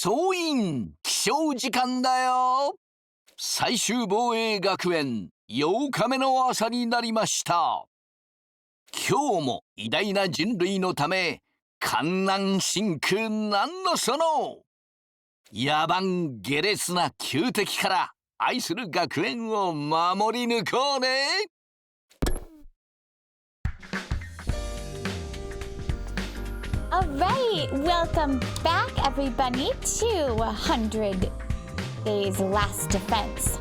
総員起床時間だよ。最終防衛学園8日目の朝になりました。今日も偉大な人類のため観覧真空なんのその野蛮下劣な旧敵から愛する学園を守り抜こうね。Alright, welcome back everybody to 100 Days Last Defense.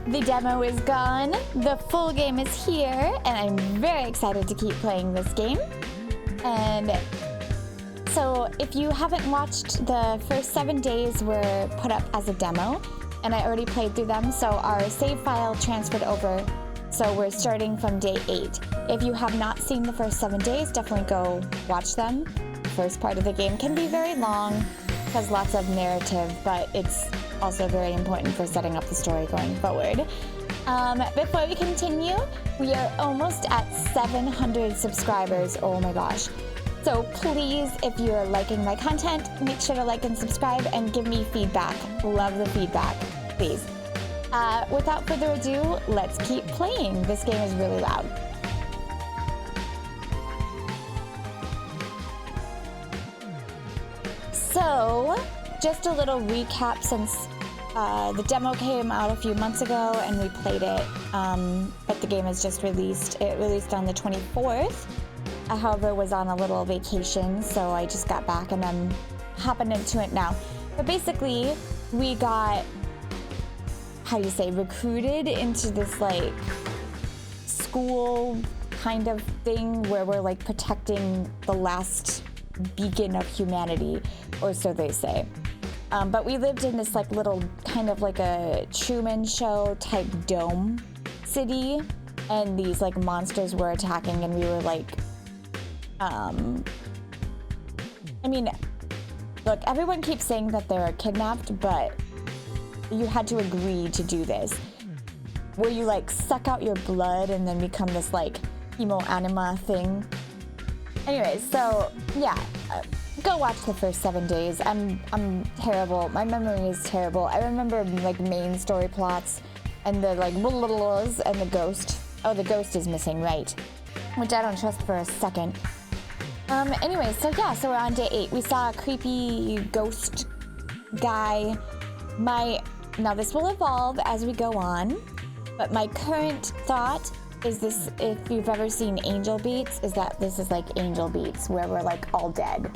The demo is gone, the full game is here, and I'm very excited to keep playing this game. And so if you haven't watched, the first 7 days were put up as a demo, and I already played through them, so our save file transferred over. So we're starting from day 8. If you have not seen the first 7 days, definitely go watch them. The first part of the game can be very long, has lots of narrative, but it's also very important for setting up the story going forward. Before we continue, we are almost at 700 subscribers. Oh my gosh. So please, if you're liking my content, make sure to like and subscribe and give me feedback. Love the feedback, please. Without further ado, let's keep playing. This game is really loud. So, just a little recap since the demo came out a few months ago and we played it, but the game is just released. It released on the 24th. I, however, was on a little vacation, so I just got back and I'm hopping into it now. But basically, we got, recruited into this like school kind of thing where we're like protecting the last beacon of humanity, or so they say. But we lived in this like little kind of like a Truman Show type dome city, and these like monsters were attacking, and we were like, look, everyone keeps saying that they were kidnapped, but you had to agree to do this, where you like suck out your blood and then become this like emo anima thing. Anyways, so yeah, go watch the first 7 days. I'm terrible. My memory is terrible. I remember like main story plots and the like and the ghost. Oh, the ghost is missing, right? Which I don't trust for a second. Anyways, so yeah, so we're on day 8. We saw a creepy ghost guy. Now this will evolve as we go on, but my current thought is this, if you've ever seen Angel Beats, is that this is like Angel Beats, where we're like all dead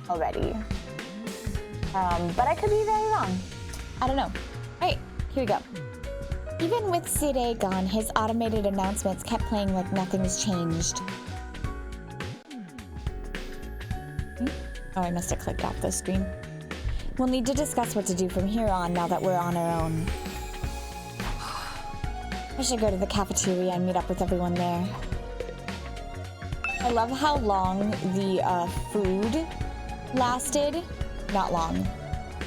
already. But I could be very wrong. I don't know. Alright, here we go. Even with Sire gone, his automated announcements kept playing like nothing's changed. Oh, I must have clicked off the screen. We'll need to discuss what to do from here on now that we're on our own. I should go to the cafeteria and meet up with everyone there. I love how long the food lasted. Not long.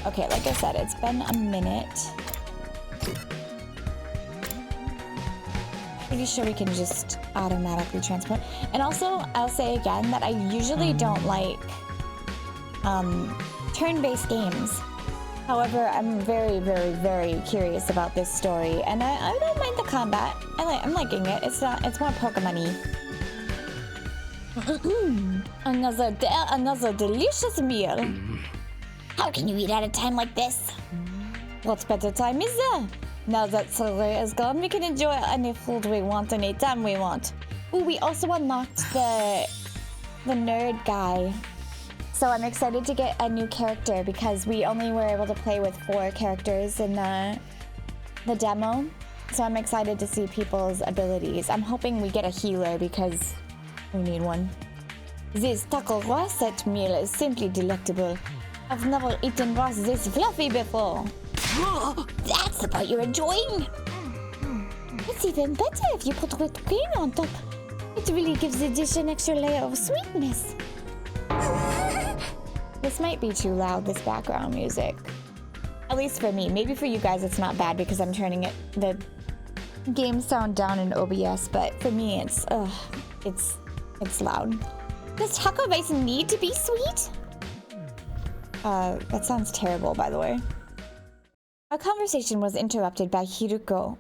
Okay, like I said, it's been a minute. Pretty sure we can just automatically transport. And also, I'll say again that I usually don't like turn-based games. However, I'm very, very, very curious about this story, and I don't mind the combat. I'm liking it. It's more Pokemon-y. Another delicious meal. How can you eat at a time like this? What better time is there? Now that Sire is gone, we can enjoy any food we want anytime we want. Ooh, we also unlocked the nerd guy. So I'm excited to get a new character because we only were able to play with 4 characters in the demo. So I'm excited to see people's abilities. I'm hoping we get a healer because we need one. This taco set meal is simply delectable. I've never eaten roast this fluffy before. That's the part you're enjoying. It's even better if you put whipped cream on top. It really gives the dish an extra layer of sweetness. This might be too loud, this background music. At least for me. Maybe for you guys it's not bad because I'm turning the game sound down in OBS, but for me it's loud. Does taco rice need to be sweet? That sounds terrible, by the way. Our conversation was interrupted by Hiruko,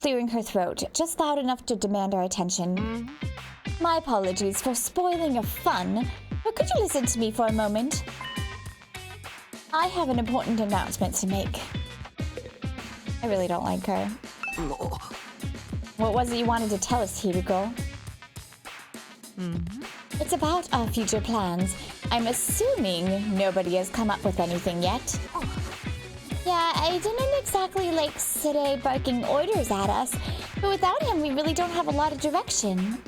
clearing her throat just loud enough to demand our attention. My apologies for spoiling your fun, but could you listen to me for a moment? I have an important announcement to make. I really don't like her. What was it you wanted to tell us, Hiruko? It's about our future plans. I'm assuming nobody has come up with anything yet. Yeah, I didn't exactly like Sire barking orders at us, but without him, we really don't have a lot of direction.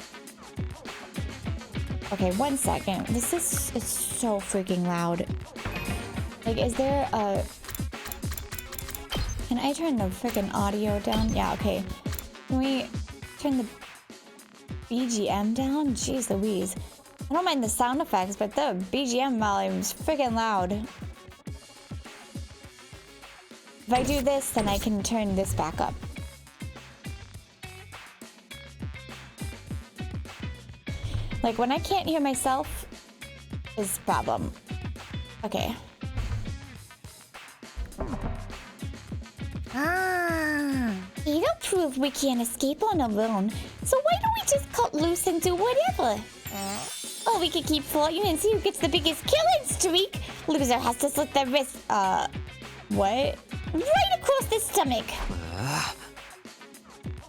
Okay, 1 second. This is so freaking loud. Like, is there a... Can I turn the freaking audio down? Yeah, okay. Can we turn the BGM down? Jeez Louise. I don't mind the sound effects, but the BGM volume's freaking loud. If I do this, then I can turn this back up. Like, when I can't hear myself is a problem. Okay. You don't prove we can't escape on our own, so why don't we just cut loose and do whatever? Or we could keep floating and see who gets the biggest killing streak. Loser has to slit their wrist. What? Right across the stomach. I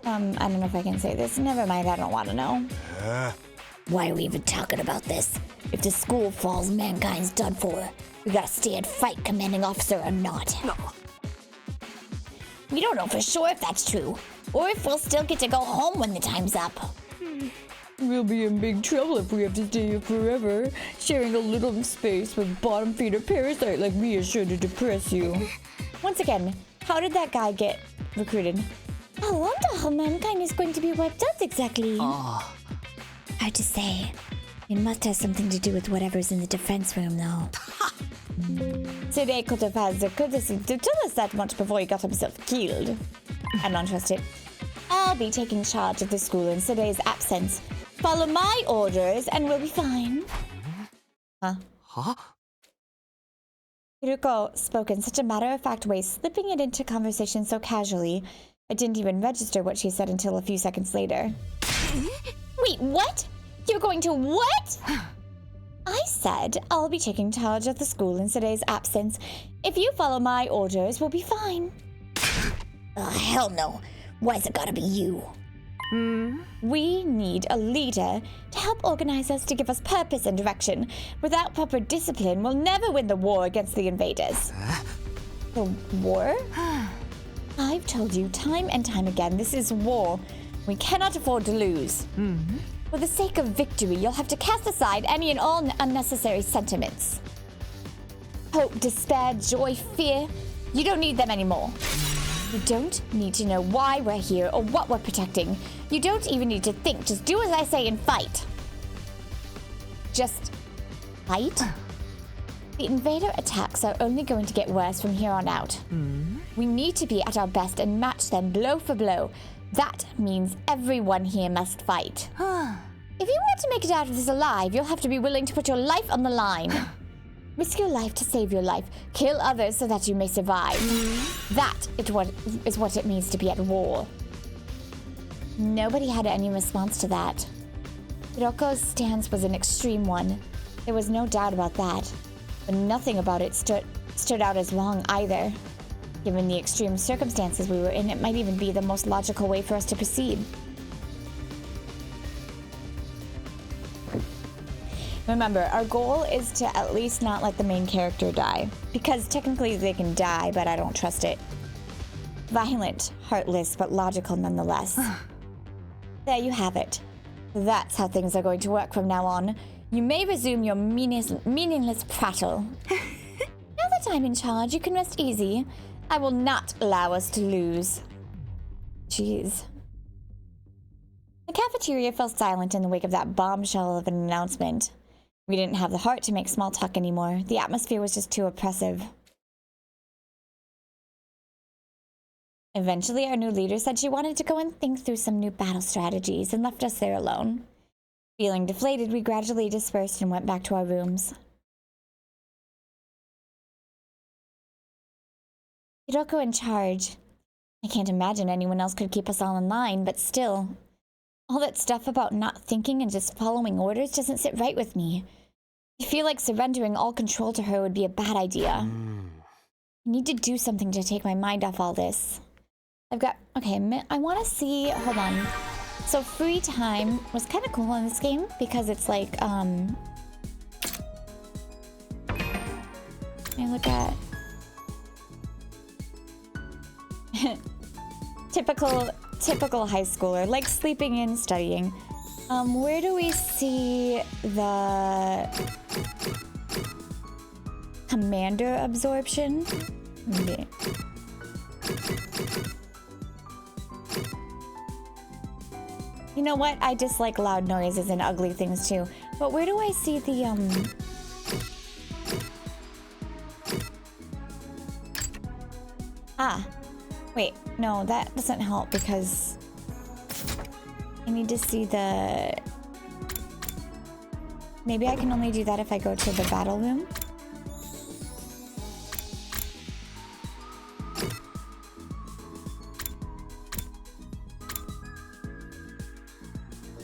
don't know if I can say this. Never mind, I don't want to know. Why are we even talking about this? If the school falls, mankind's done for. We gotta stay and fight, commanding officer or not. No. We don't know for sure if that's true, or if we'll still get to go home when the time's up. We'll be in big trouble if we have to stay here forever. Sharing a little space with bottom feeder parasite like me is sure to depress you. Once again, how did that guy get recruited? I wonder how mankind is going to be wiped out exactly. Hard to say. It must have something to do with whatever's in the defense room, though. Today could have had the courtesy to tell us that much before he got himself killed. I don't trust it. I'll be taking charge of the school in today's absence. Follow my orders and we'll be fine. Huh? Hiruko spoke in such a matter-of-fact way, slipping it into conversation so casually, I didn't even register what she said until a few seconds later. Wait, what? You're going to what? I said I'll be taking charge of the school in today's absence. If you follow my orders, we'll be fine. Hell no. Why's it gotta be you? We need a leader to help organize us, to give us purpose and direction. Without proper discipline, we'll never win the war against the invaders. The war? I've told you time and time again, this is war. We cannot afford to lose. For the sake of victory, you'll have to cast aside any and all unnecessary sentiments. Hope, despair, joy, fear. You don't need them anymore. You don't need to know why we're here or what we're protecting. You don't even need to think. Just do as I say and fight. Just fight? The invader attacks are only going to get worse from here on out. We need to be at our best and match them blow for blow. That means everyone here must fight. If you want to make it out of this alive, you'll have to be willing to put your life on the line. Risk your life to save your life. Kill others so that you may survive. That is what it means to be at war. Nobody had any response to that. Hiroko's stance was an extreme one. There was no doubt about that. But nothing about it stood out as wrong either. Given the extreme circumstances we were in, it might even be the most logical way for us to proceed. Remember, our goal is to at least not let the main character die. Because technically they can die, but I don't trust it. Violent, heartless, but logical nonetheless. There you have it. That's how things are going to work from now on. You may resume your meaningless prattle. Now that I'm in charge, you can rest easy. I will not allow us to lose. Jeez. The cafeteria fell silent in the wake of that bombshell of an announcement. We didn't have the heart to make small talk anymore. The atmosphere was just too oppressive. Eventually, our new leader said she wanted to go and think through some new battle strategies and left us there alone. Feeling deflated, we gradually dispersed and went back to our rooms. Hiruko in charge. I can't imagine anyone else could keep us all in line, but still. All that stuff about not thinking and just following orders doesn't sit right with me. I feel like surrendering all control to her would be a bad idea. I need to do something to take my mind off all this. I want to see, hold on. So free time was kind of cool in this game because it's like, I look at typical high schooler, like sleeping in, studying. Where do we see the commander absorption? Okay. You know what? I dislike loud noises and ugly things too. But where do I see the wait, no, that doesn't help because I need to see the... Maybe I can only do that if I go to the battle room.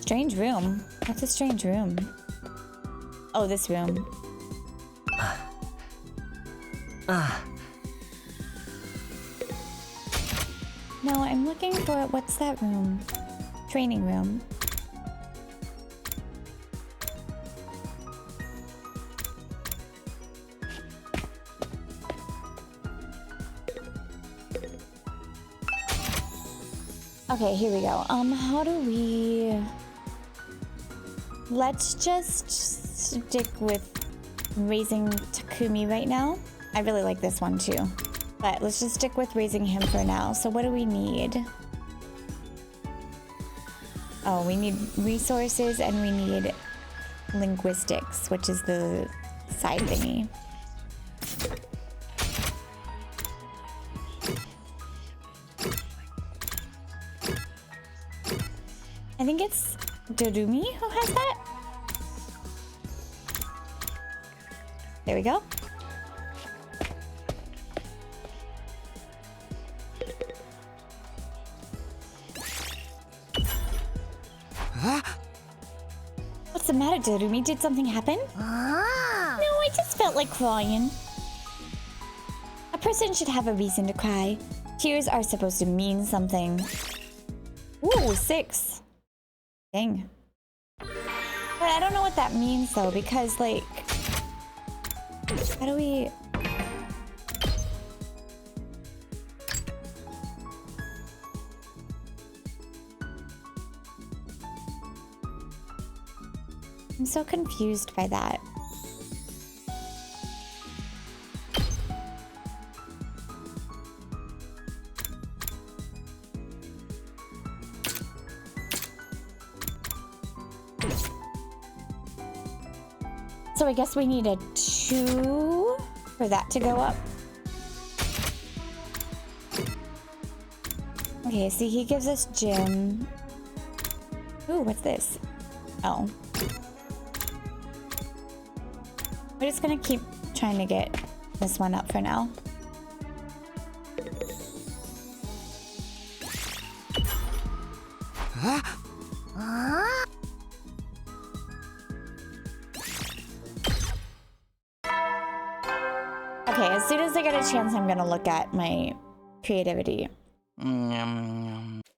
Strange room. What's a strange room? Oh, this room. No, I'm looking for... What's that room? Training room. Okay, here we go. How do we... Let's just stick with raising Takumi right now. I really like this one too. But let's just stick with raising him for now. So what do we need? Oh, we need resources and we need linguistics, which is the side thingy. I think it's Dorumi who has that. There we go. What's the matter, Dorumi? Did something happen? No, I just felt like crying. A person should have a reason to cry. Tears are supposed to mean something. Ooh, 6. Dang. But I don't know what that means though, because like... How do we... I'm so confused by that. So I guess we need a 2 for that to go up. Okay, see, he gives us gym. Ooh, what's this? Oh. We're just gonna keep trying to get this one up for now. Okay, as soon as I get a chance, I'm gonna look at my creativity.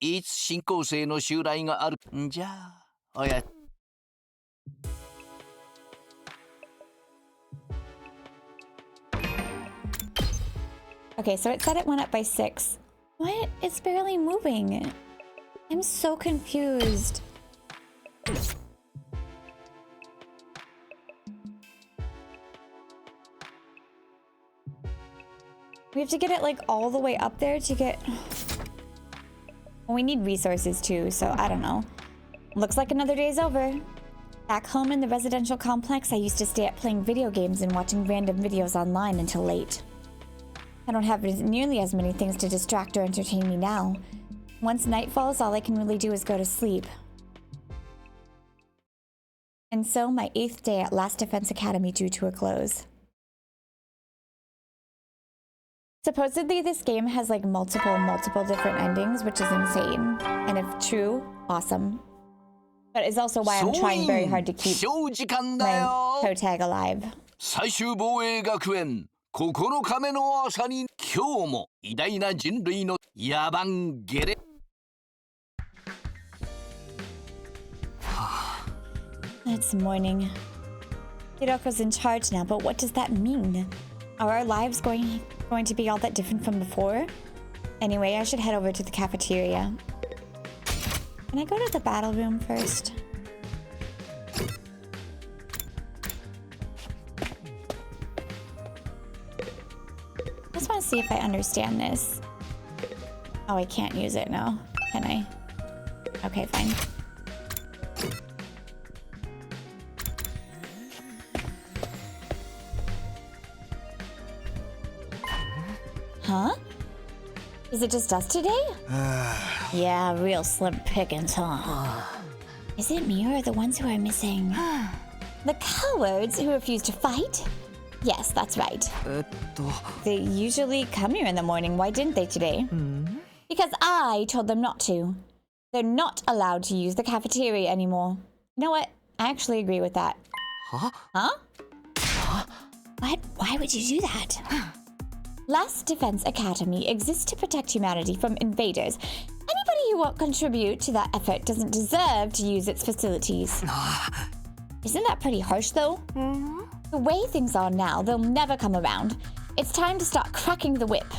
いつ進行性の襲来があるんじゃおや Okay, so it said it went up by 6. What? It's barely moving. I'm so confused. We have to get it like all the way up there to get... Well, we need resources too, so I don't know. Looks like another day's over. Back home in the residential complex, I used to stay up playing video games and watching random videos online until late. I don't have nearly as many things to distract or entertain me now. Once night falls, all I can really do is go to sleep. And so my 8th day at Last Defense Academy drew to a close. Supposedly this game has like multiple different endings, which is insane. And if true, awesome. But it's also why I'm trying very hard to keep my toe tag alive. 最終防衛学園9日目の朝に今日も偉大な人類の野蛮ゲレ It's morning. Hiruko's in charge now, but what does that mean? Are our lives going to be all that different from before? Anyway, I should head over to the cafeteria. Can I go to the battle room first? I just want to see if I understand this. Oh, I can't use it now, can I? Okay, fine. Huh? Is it just us today? Yeah, real slim pickings, huh? Is it me or the ones who are missing? The cowards who refuse to fight? Yes, that's right. They usually come here in the morning. Why didn't they today? Because I told them not to. They're not allowed to use the cafeteria anymore. You know what? I actually agree with that. Huh? What? Why would you do that? Last Defense Academy exists to protect humanity from invaders. Anybody who won't contribute to that effort doesn't deserve to use its facilities. Isn't that pretty harsh, though? The way things are now, they'll never come around. It's time to start cracking the whip.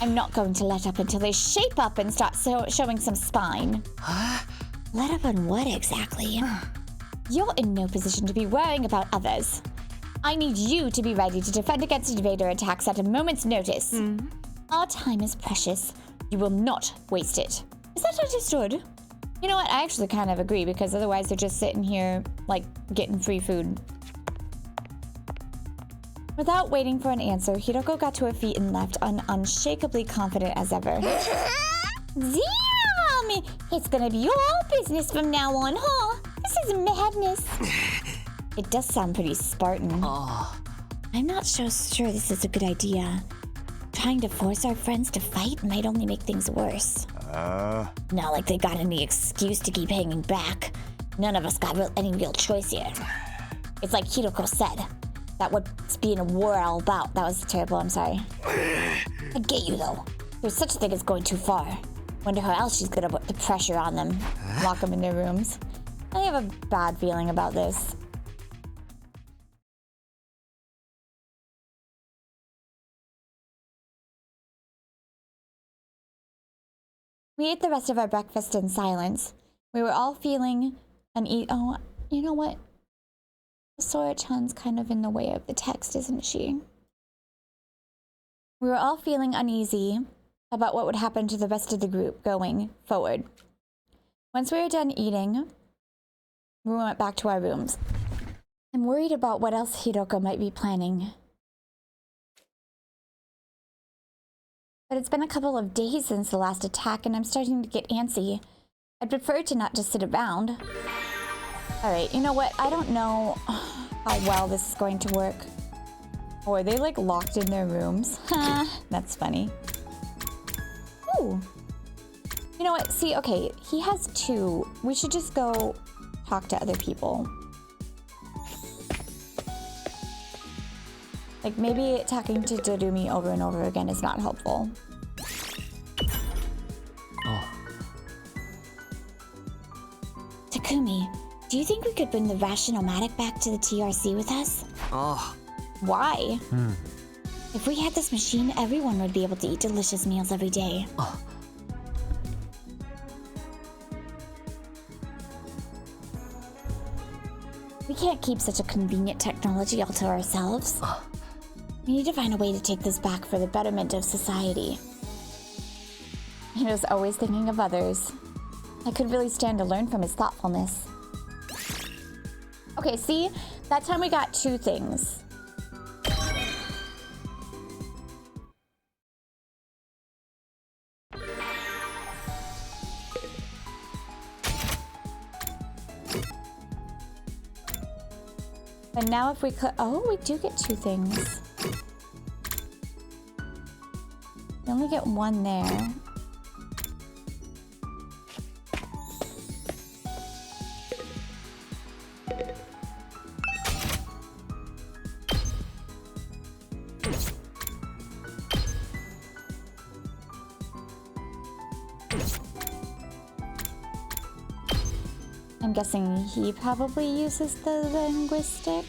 I'm not going to let up until they shape up and start showing some spine. Let up on what exactly? You're in no position to be worrying about others. I need you to be ready to defend against invader attacks at a moment's notice. Our time is precious. You will not waste it. Is that understood? You know what? I actually kind of agree, because otherwise they're just sitting here, like, getting free food. Without waiting for an answer, Hiruko got to her feet and left, unshakably confident as ever. Damn! It's gonna be all business from now on, huh? This is madness. It does sound pretty Spartan. I'm not so sure this is a good idea. Trying to force our friends to fight might only make things worse. Not like they got any excuse to keep hanging back. None of us got any real choice here. It's like Hiruko said. That what's being a war all about. That was terrible, I'm sorry. I get you, though. There's such a thing as going too far. Wonder how else she's gonna put the pressure on them. Lock them in their rooms. I have a bad feeling about this. We ate the rest of our breakfast in silence. We were all feeling oh, you know what? Sora-chan's kind of in the way of the text, isn't she? We were all feeling uneasy about what would happen to the rest of the group going forward. Once we were done eating, we went back to our rooms. I'm worried about what else Hiruko might be planning. But it's been a couple of days since the last attack, and I'm starting to get antsy. I'd prefer to not just sit around. Alright, you know what? I don't know how well this is going to work. Oh, are they like locked in their rooms? That's funny. Ooh. You know what? See, okay, he has 2. We should just go talk to other people. Like, maybe talking to Dorumi over and over again is not helpful. Takumi, do you think we could bring the Rationomatic back to the TRC with us? Why? If we had this machine, everyone would be able to eat delicious meals every day. We can't keep such a convenient technology all to ourselves. We need to find a way to take this back for the betterment of society. He was always thinking of others. I could really stand to learn from his thoughtfulness. Okay, see? That time we got 2 things. But now if we could... Oh, we do get 2 things. only get one there. I'm guessing he probably uses the linguistics.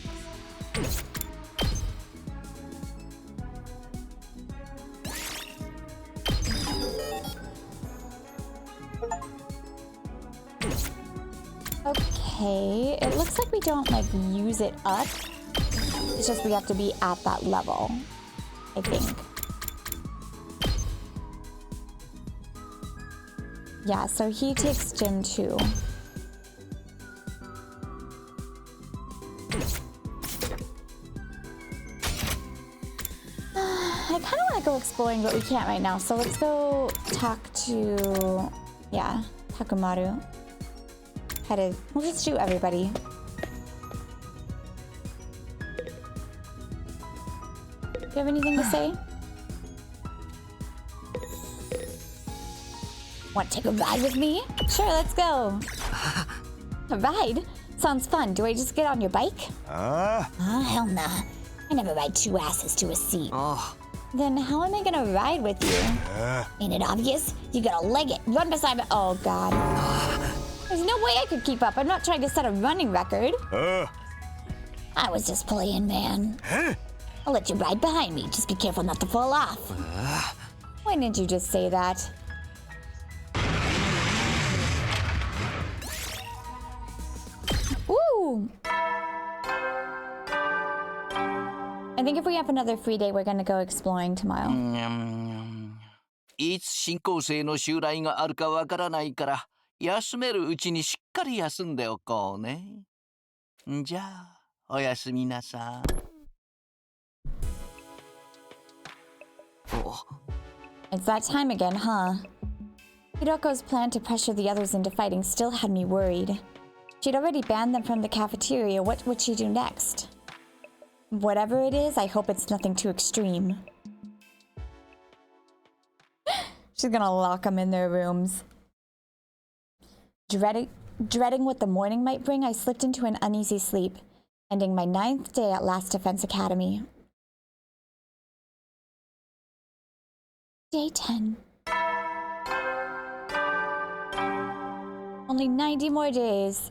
Okay, it looks like we don't like use it up. It's just we have to be at that level, I think. Yeah, so he takes gym too. I kind of want to go exploring, but we can't right now. So let's go talk to, yeah, Takumaru. We'll just shoot everybody. Do you have anything to say? Want to take a ride with me? Sure, let's go. A ride? Sounds fun. Do I just get on your bike? Hell nah. I never ride two asses to a seat. Then how am I gonna ride with you? Ain't it obvious? You gotta leg it. Run beside me. Oh, God. There's no way I could keep up. I'm not trying to set a running record. I was just playing, man. I'll let you ride behind me. Just be careful not to fall off. Why didn't you just say that? Ooh! I think if we have another free day, we're gonna go exploring tomorrow. いつ新校生の襲来があるかわからないから休めるうちにしっかり休んでおこうね。じゃあおやすみなさ。It's that time again, huh? Hiruko's plan to pressure the others into fighting still had me worried. She'd already banned them from the cafeteria. What would she do next? Whatever it is, I hope it's nothing too extreme. She's gonna lock them in their rooms. Dreading what the morning might bring, I slipped into an uneasy sleep, ending my 9th day at Last Defense Academy. Day 10. Only 90 more days.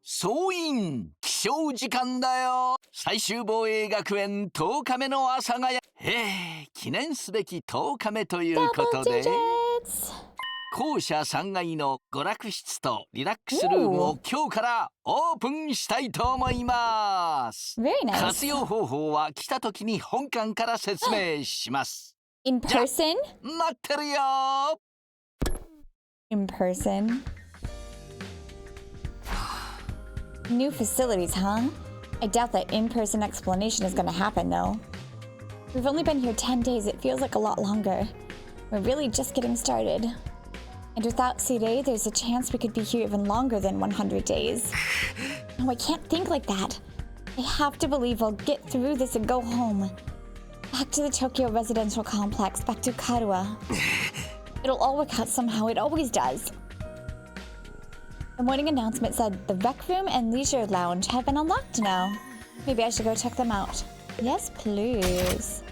総員起床時間だよ。最終防衛学園10日目の朝が記念すべき10日目ということで 校舎3階の娯楽室とリラックスルームを今日からオープンしたいと思います。Nice. 活用方法は来た時に本館から説明します。In person? 待ってるよ。In person? New facilities, huh? I doubt that in-person explanation is gonna happen, though. We've only been here 10 days. It feels like a lot longer. We're really just getting started. And without Sirei, there's a chance we could be here even longer than 100 days. No, I can't think like that. I have to believe we'll get through this and go home. Back to the Tokyo residential complex, back to Karuwa. It'll all work out somehow. It always does. The morning announcement said the rec room and leisure lounge have been unlocked now. Maybe I should go check them out. Yes, please.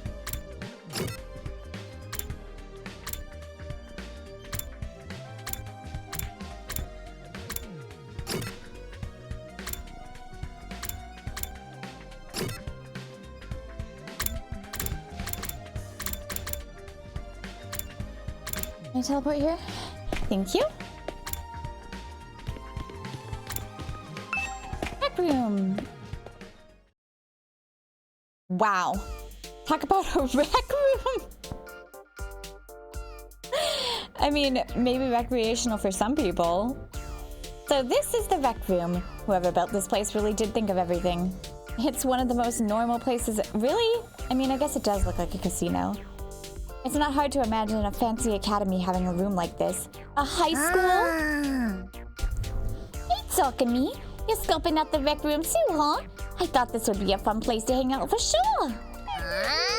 Can I teleport here? Thank you. Room. Wow. Talk about a rec room. I mean, maybe recreational for some people. So this is the rec room. Whoever built this place really did think of everything. It's one of the most normal places. Really? I mean, I guess it does look like a casino. It's not hard to imagine a fancy academy having a room like this. A high school? Hey, Takumi. You're scoping out the rec room too, huh? I thought this would be a fun place to hang out for sure.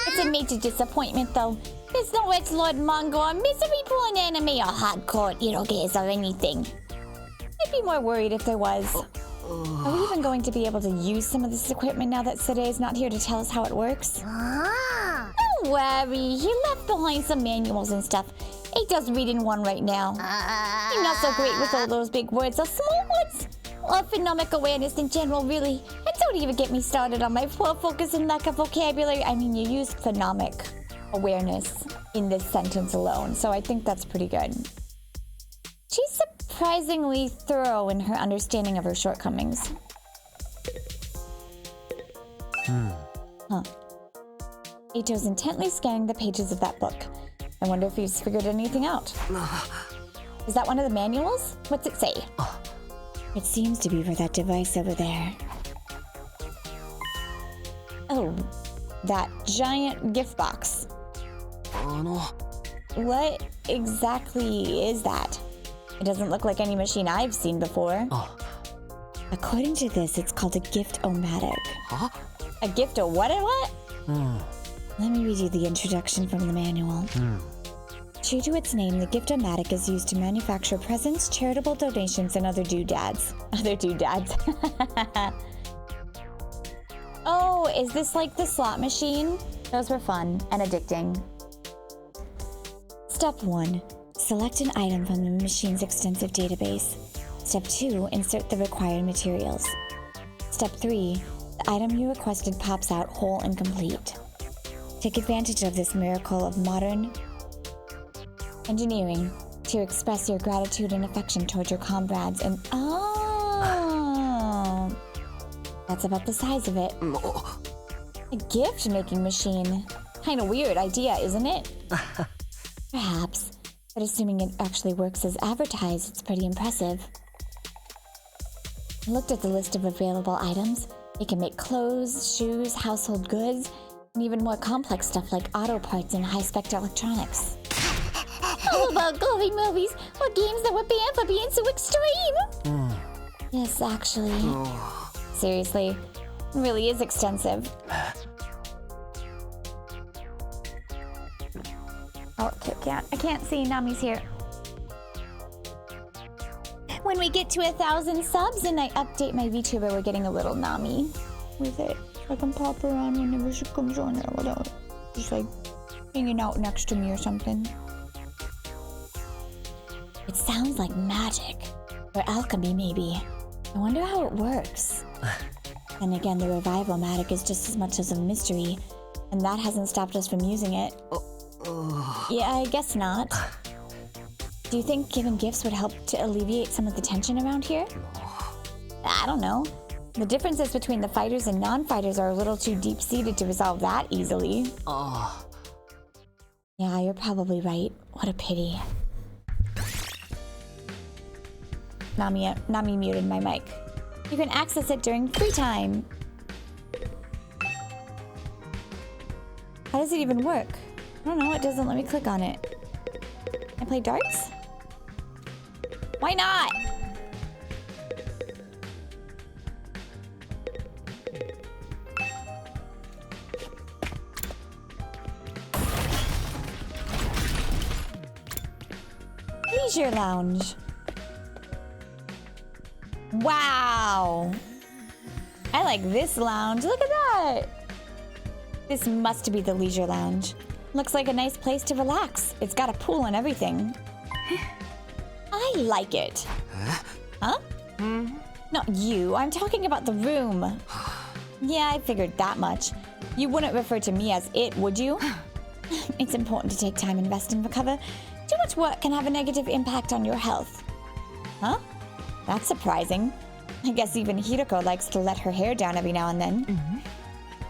It's a major disappointment, though. It's no edgelord manga or misery porn anime or hardcore eroges or anything. I'd be more worried if there was. Are we even going to be able to use some of this equipment now that Sadei's not here to tell us how it works? Don't worry, he left behind some manuals and stuff. He does read in one right now. I'm not so great with all those big words or small words. Or phonemic awareness in general, really. And don't even get me started on my poor focus and lack of vocabulary. I mean, you used phonemic awareness in this sentence alone, so I think that's pretty good. She's surprisingly thorough in her understanding of her shortcomings. Huh. Ito's intently scanning the pages of that book. I wonder if he's figured anything out. Is that one of the manuals? What's it say? It seems to be for that device over there. Oh, that giant gift box. What exactly is that? It doesn't look like any machine I've seen before. According to this, it's called a gift-o-matic. A gift-o what? Let me read you the introduction from the manual. True to its name, the gift-o-matic is used to manufacture presents, charitable donations, and other doodads. Other doodads. Oh, is this like the slot machine? Those were fun and addicting. Step 1. Select an item from the machine's extensive database. Step 2. Insert the required materials. Step 3. The item you requested pops out whole and complete. Take advantage of this miracle of modern engineering to express your gratitude and affection towards your comrades and... Oh! That's about the size of it. A gift-making machine. Kind of weird idea, isn't it? Perhaps. But assuming it actually works as advertised, it's pretty impressive. I looked at the list of available items. It can make clothes, shoes, household goods, and even more complex stuff like auto parts and high-spec electronics. How about gory movies or games that were banned for being so extreme? Yes, actually. Seriously, it really is extensive. Oh, I can't see. Nami's here. When we get to 1,000 subs and I update my VTuber, we're getting a little Nami with it. So I can pop her on whenever she comes on there without just like hanging out next to me or something. It sounds like magic. Or alchemy, maybe. I wonder how it works. And again, the revival-matic is just as much as a mystery, and that hasn't stopped us from using it. Yeah, I guess not. Do you think giving gifts would help to alleviate some of the tension around here? I don't know. The differences between the fighters and non-fighters are a little too deep-seated to resolve that easily. Yeah, you're probably right. What a pity. Nami muted my mic. You can access it during free time. How does it even work? I don't know, it doesn't let me click on it. Can I play darts? Why not? Leisure lounge. Wow. I like this lounge. Look at that. This must be the leisure lounge. Looks like a nice place to relax. It's got a pool and everything. I like it. Huh? Not you. I'm talking about the room. Yeah, I figured that much. You wouldn't refer to me as it, would you? It's important to take time and rest and recover. Too much work can have a negative impact on your health. Huh? That's surprising. I guess even Hiruko likes to let her hair down every now and then.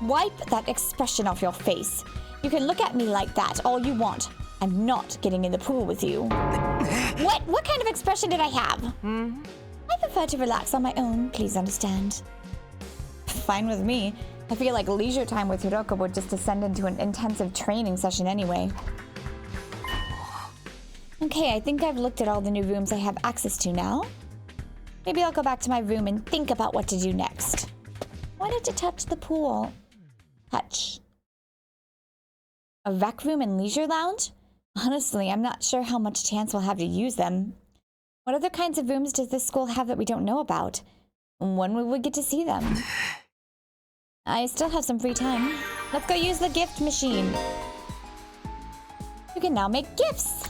Wipe that expression off your face. You can look at me like that all you want. I'm not getting in the pool with you. What kind of expression did I have? I prefer to relax on my own, please understand. Fine with me. I feel like leisure time with Hiruko would just descend into an intensive training session anyway. Okay, I think I've looked at all the new rooms I have access to now. Maybe I'll go back to my room and think about what to do next. Wanted to touch the pool. Touch. A rec room and leisure lounge? Honestly, I'm not sure how much chance we'll have to use them. What other kinds of rooms does this school have that we don't know about? When will we get to see them? I still have some free time. Let's go use the gift machine. You can now make gifts.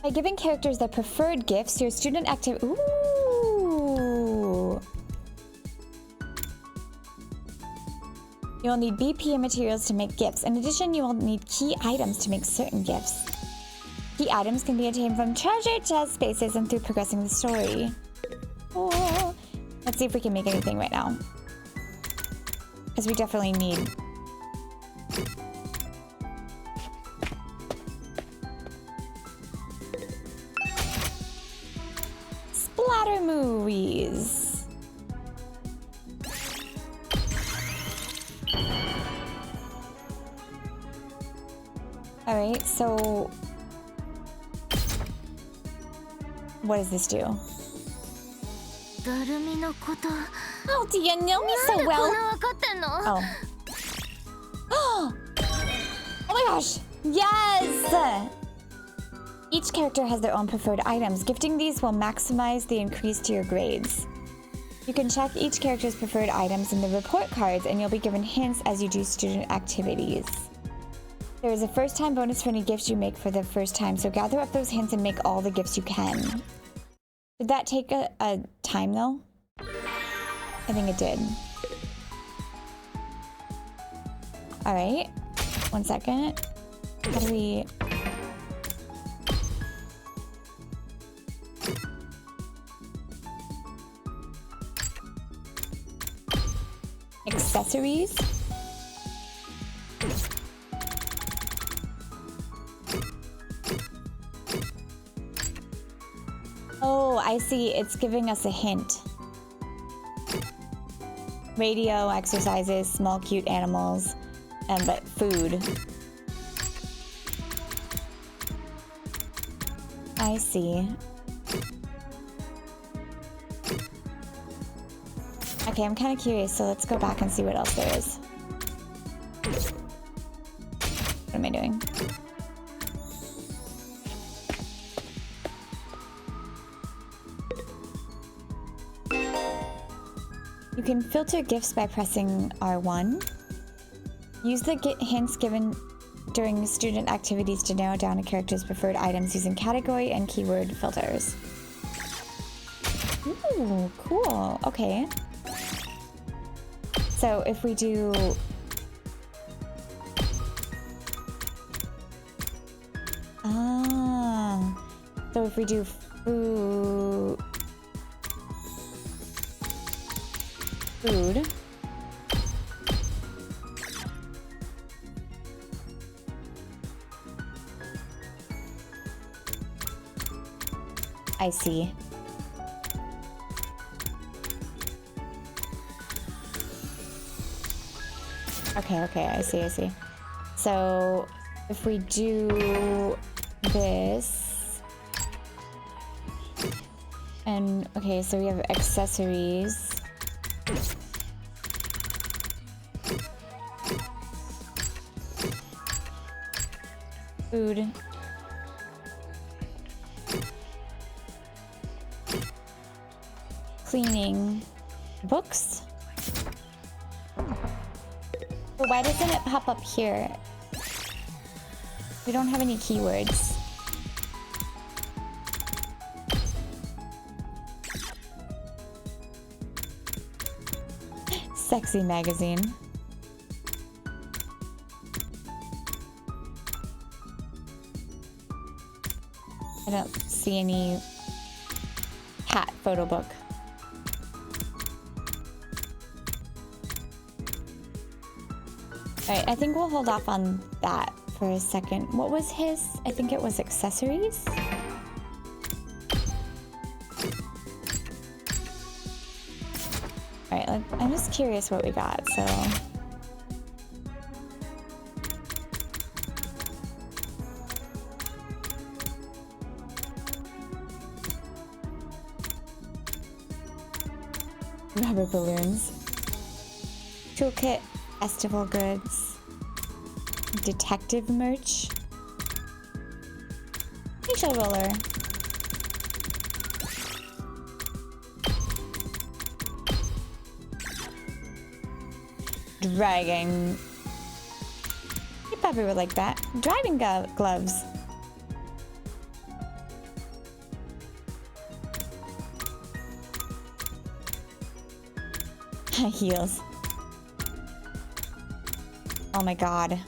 By giving characters their preferred gifts, your student activity... Ooh! You will need BP and materials to make gifts. In addition, you will need key items to make certain gifts. Key items can be obtained from treasure chest spaces and through progressing the story. Oh. Let's see if we can make anything right now. Because we definitely need... Splatter movies. Alright, so... What does this do? Oh, do you know me so well? Oh. Oh my gosh! Yes! Each character has their own preferred items. Gifting these will maximize the increase to your grades. You can check each character's preferred items in the report cards, and you'll be given hints as you do student activities. There is a first-time bonus for any gifts you make for the first time, so gather up those hints and make all the gifts you can. Did that take a time, though? I think it did. Alright. 1 second. How do we... Accessories? Oh, I see. It's giving us a hint. Radio, exercises, small cute animals, but food. I see. Okay, I'm kind of curious, so let's go back and see what else there is. What am I doing? You can filter gifts by pressing R1. Use the hints given during student activities to narrow down a character's preferred items using category and keyword filters. Ooh, cool. Okay. So if we do... So if we do food... I see. Okay, I see. So, if we do this... And, okay, so we have accessories. Food. Cleaning. Books? But why doesn't it pop up here? We don't have any keywords. Sexy magazine. I don't see any cat photo book. Alright, I think we'll hold off on that for a second. What was his? I think it was accessories? Alright, I'm just curious what we got, so... Rubber balloons. Toolkit. Festival goods. Detective merch. Facial roller. Dragging. You probably would like that. Driving gloves. Heels. Oh my god.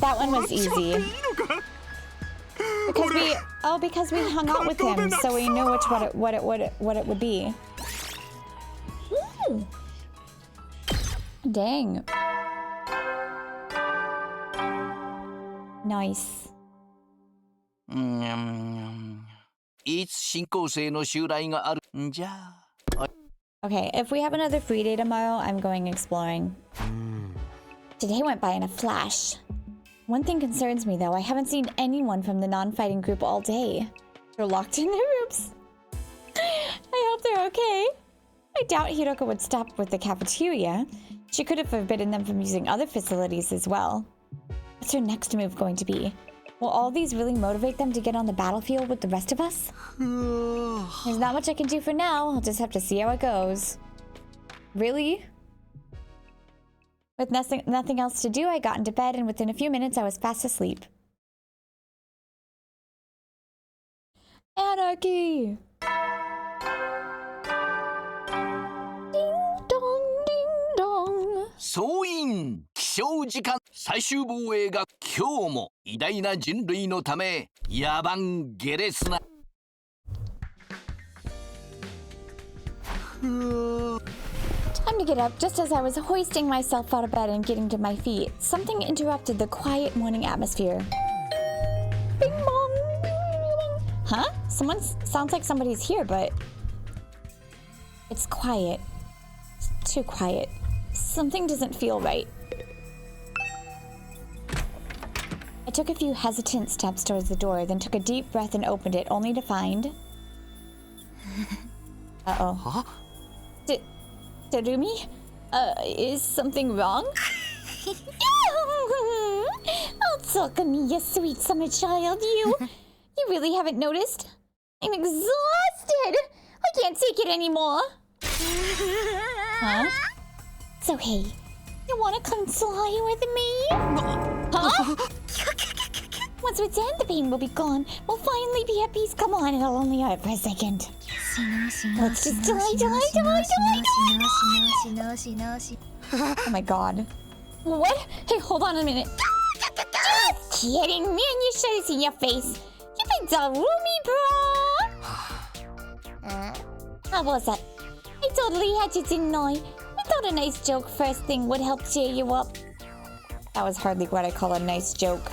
That one was easy. Because we hung out with him, so we knew what it would be. Ooh. Dang. Nice. Okay, if we have another free day tomorrow, I'm going exploring. Today went by in a flash. One thing concerns me, though. I haven't seen anyone from the non-fighting group all day. They're locked in their rooms. I hope they're okay. I doubt Hiruko would stop with the cafeteria. She could have forbidden them from using other facilities as well. What's her next move going to be? Will all these really motivate them to get on the battlefield with the rest of us? There's not much I can do for now. I'll just have to see how it goes. Really? With nothing else to do, I got into bed, and within a few minutes, I was fast asleep. Anarchy! Ding dong, ding dong. 総員起床時間最終防衛が今日も偉大な人類のため野蛮下劣な Time to get up. Just as I was hoisting myself out of bed and getting to my feet, something interrupted the quiet morning atmosphere. Bing bong! Huh? Sounds like somebody's here, but it's quiet. It's too quiet. Something doesn't feel right. I took a few hesitant steps towards the door, then took a deep breath and opened it, only to find... Uh-oh. Huh? Takumi? Is something wrong? Oh, Takumi, you sweet summer child, you really haven't noticed? I'm exhausted! I can't take it anymore! Huh? So hey, you wanna come fly with me? Huh? Once we're done, the pain will be gone. We'll finally be at peace. Come on, it'll only hurt for a second. Let's just die. Oh my god. What? Hey, hold on a minute. Just kidding, man. You should have seen your face. You've been Darumi, bro. How was that? I totally had you, didn't I? I thought a nice joke first thing would help cheer you up. That was hardly what I call a nice joke.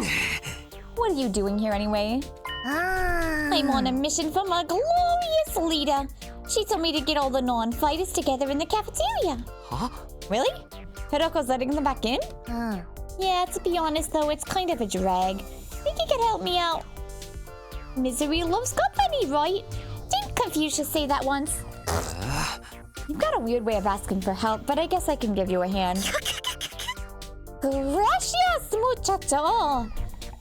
What are you doing here anyway? I'm on a mission from our glorious leader. She told me to get all the non-fighters together in the cafeteria. Huh? Really? Hiruko's letting them back in? Yeah, to be honest though, it's kind of a drag. Think you could help me out? Misery loves company, right? Didn't Confucius say that once? You've got a weird way of asking for help, but I guess I can give you a hand. Gracias, muchacho!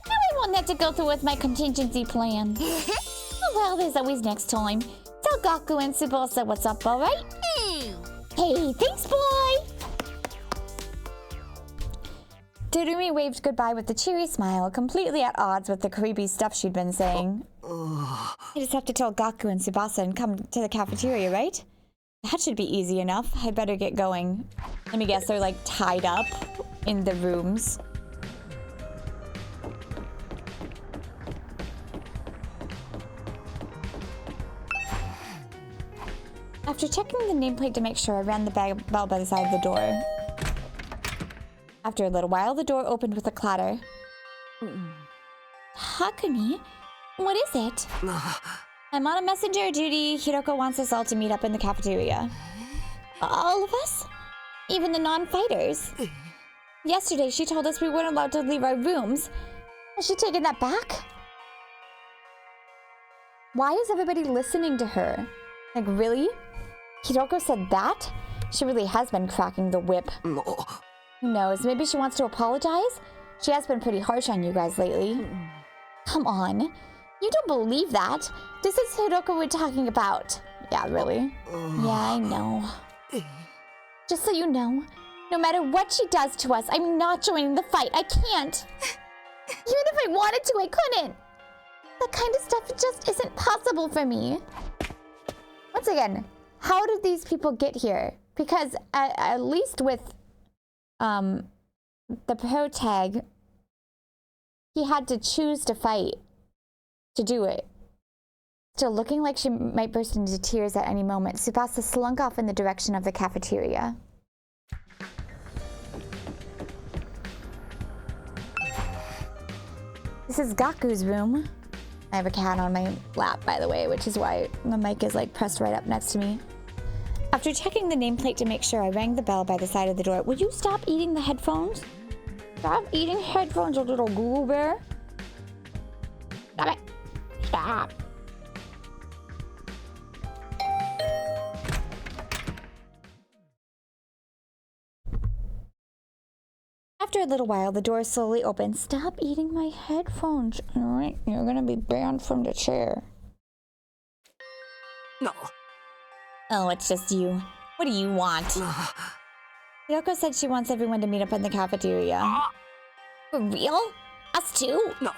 Now I won't have to go through with my contingency plan. Oh well, there's always next time. Tell Gaku and Tsubasa what's up, alright? Hey, thanks, boy! Takumi waved goodbye with a cheery smile, completely at odds with the creepy stuff she'd been saying. I just have to tell Gaku and Tsubasa and come to the cafeteria, right? That should be easy enough. I'd better get going. Let me guess, they're like tied up in the rooms. After checking the nameplate to make sure, I rang the bell by the side of the door. After a little while, the door opened with a clatter. Takumi? What is it? I'm on a messenger duty. Hiruko wants us all to meet up in the cafeteria. All of us? even the non-fighters. Yesterday, she told us we weren't allowed to leave our rooms. Has she taken that back? Why is everybody listening to her? Like, really? Hiruko said that? She really has been cracking the whip. Who knows? Maybe she wants to apologize? She has been pretty harsh on you guys lately. Come on. You don't believe that. This is Hiruko we're talking about. Yeah, really? Yeah, I know. Just so you know, no matter what she does to us, I'm not joining the fight. I can't. Even if I wanted to, I couldn't. That kind of stuff just isn't possible for me. Once again, how did these people get here? Because at least with the pro tag, he had to choose to fight to do it. Still looking like she might burst into tears at any moment, Tsubasa slunk off in the direction of the cafeteria. This is Gaku's room. I have a cat on my lap, by the way, which is why the mic is like pressed right up next to me. After checking the nameplate to make sure, I rang the bell by the side of the door. Would you stop eating the headphones? Stop eating headphones, you little Google bear. Stop it. Stop. After a little while, the door slowly opened. Stop eating my headphones, alright? You're gonna be banned from the chair. No. Oh, it's just you. What do you want? Yoko said she wants everyone to meet up in the cafeteria. For real? Us too? No.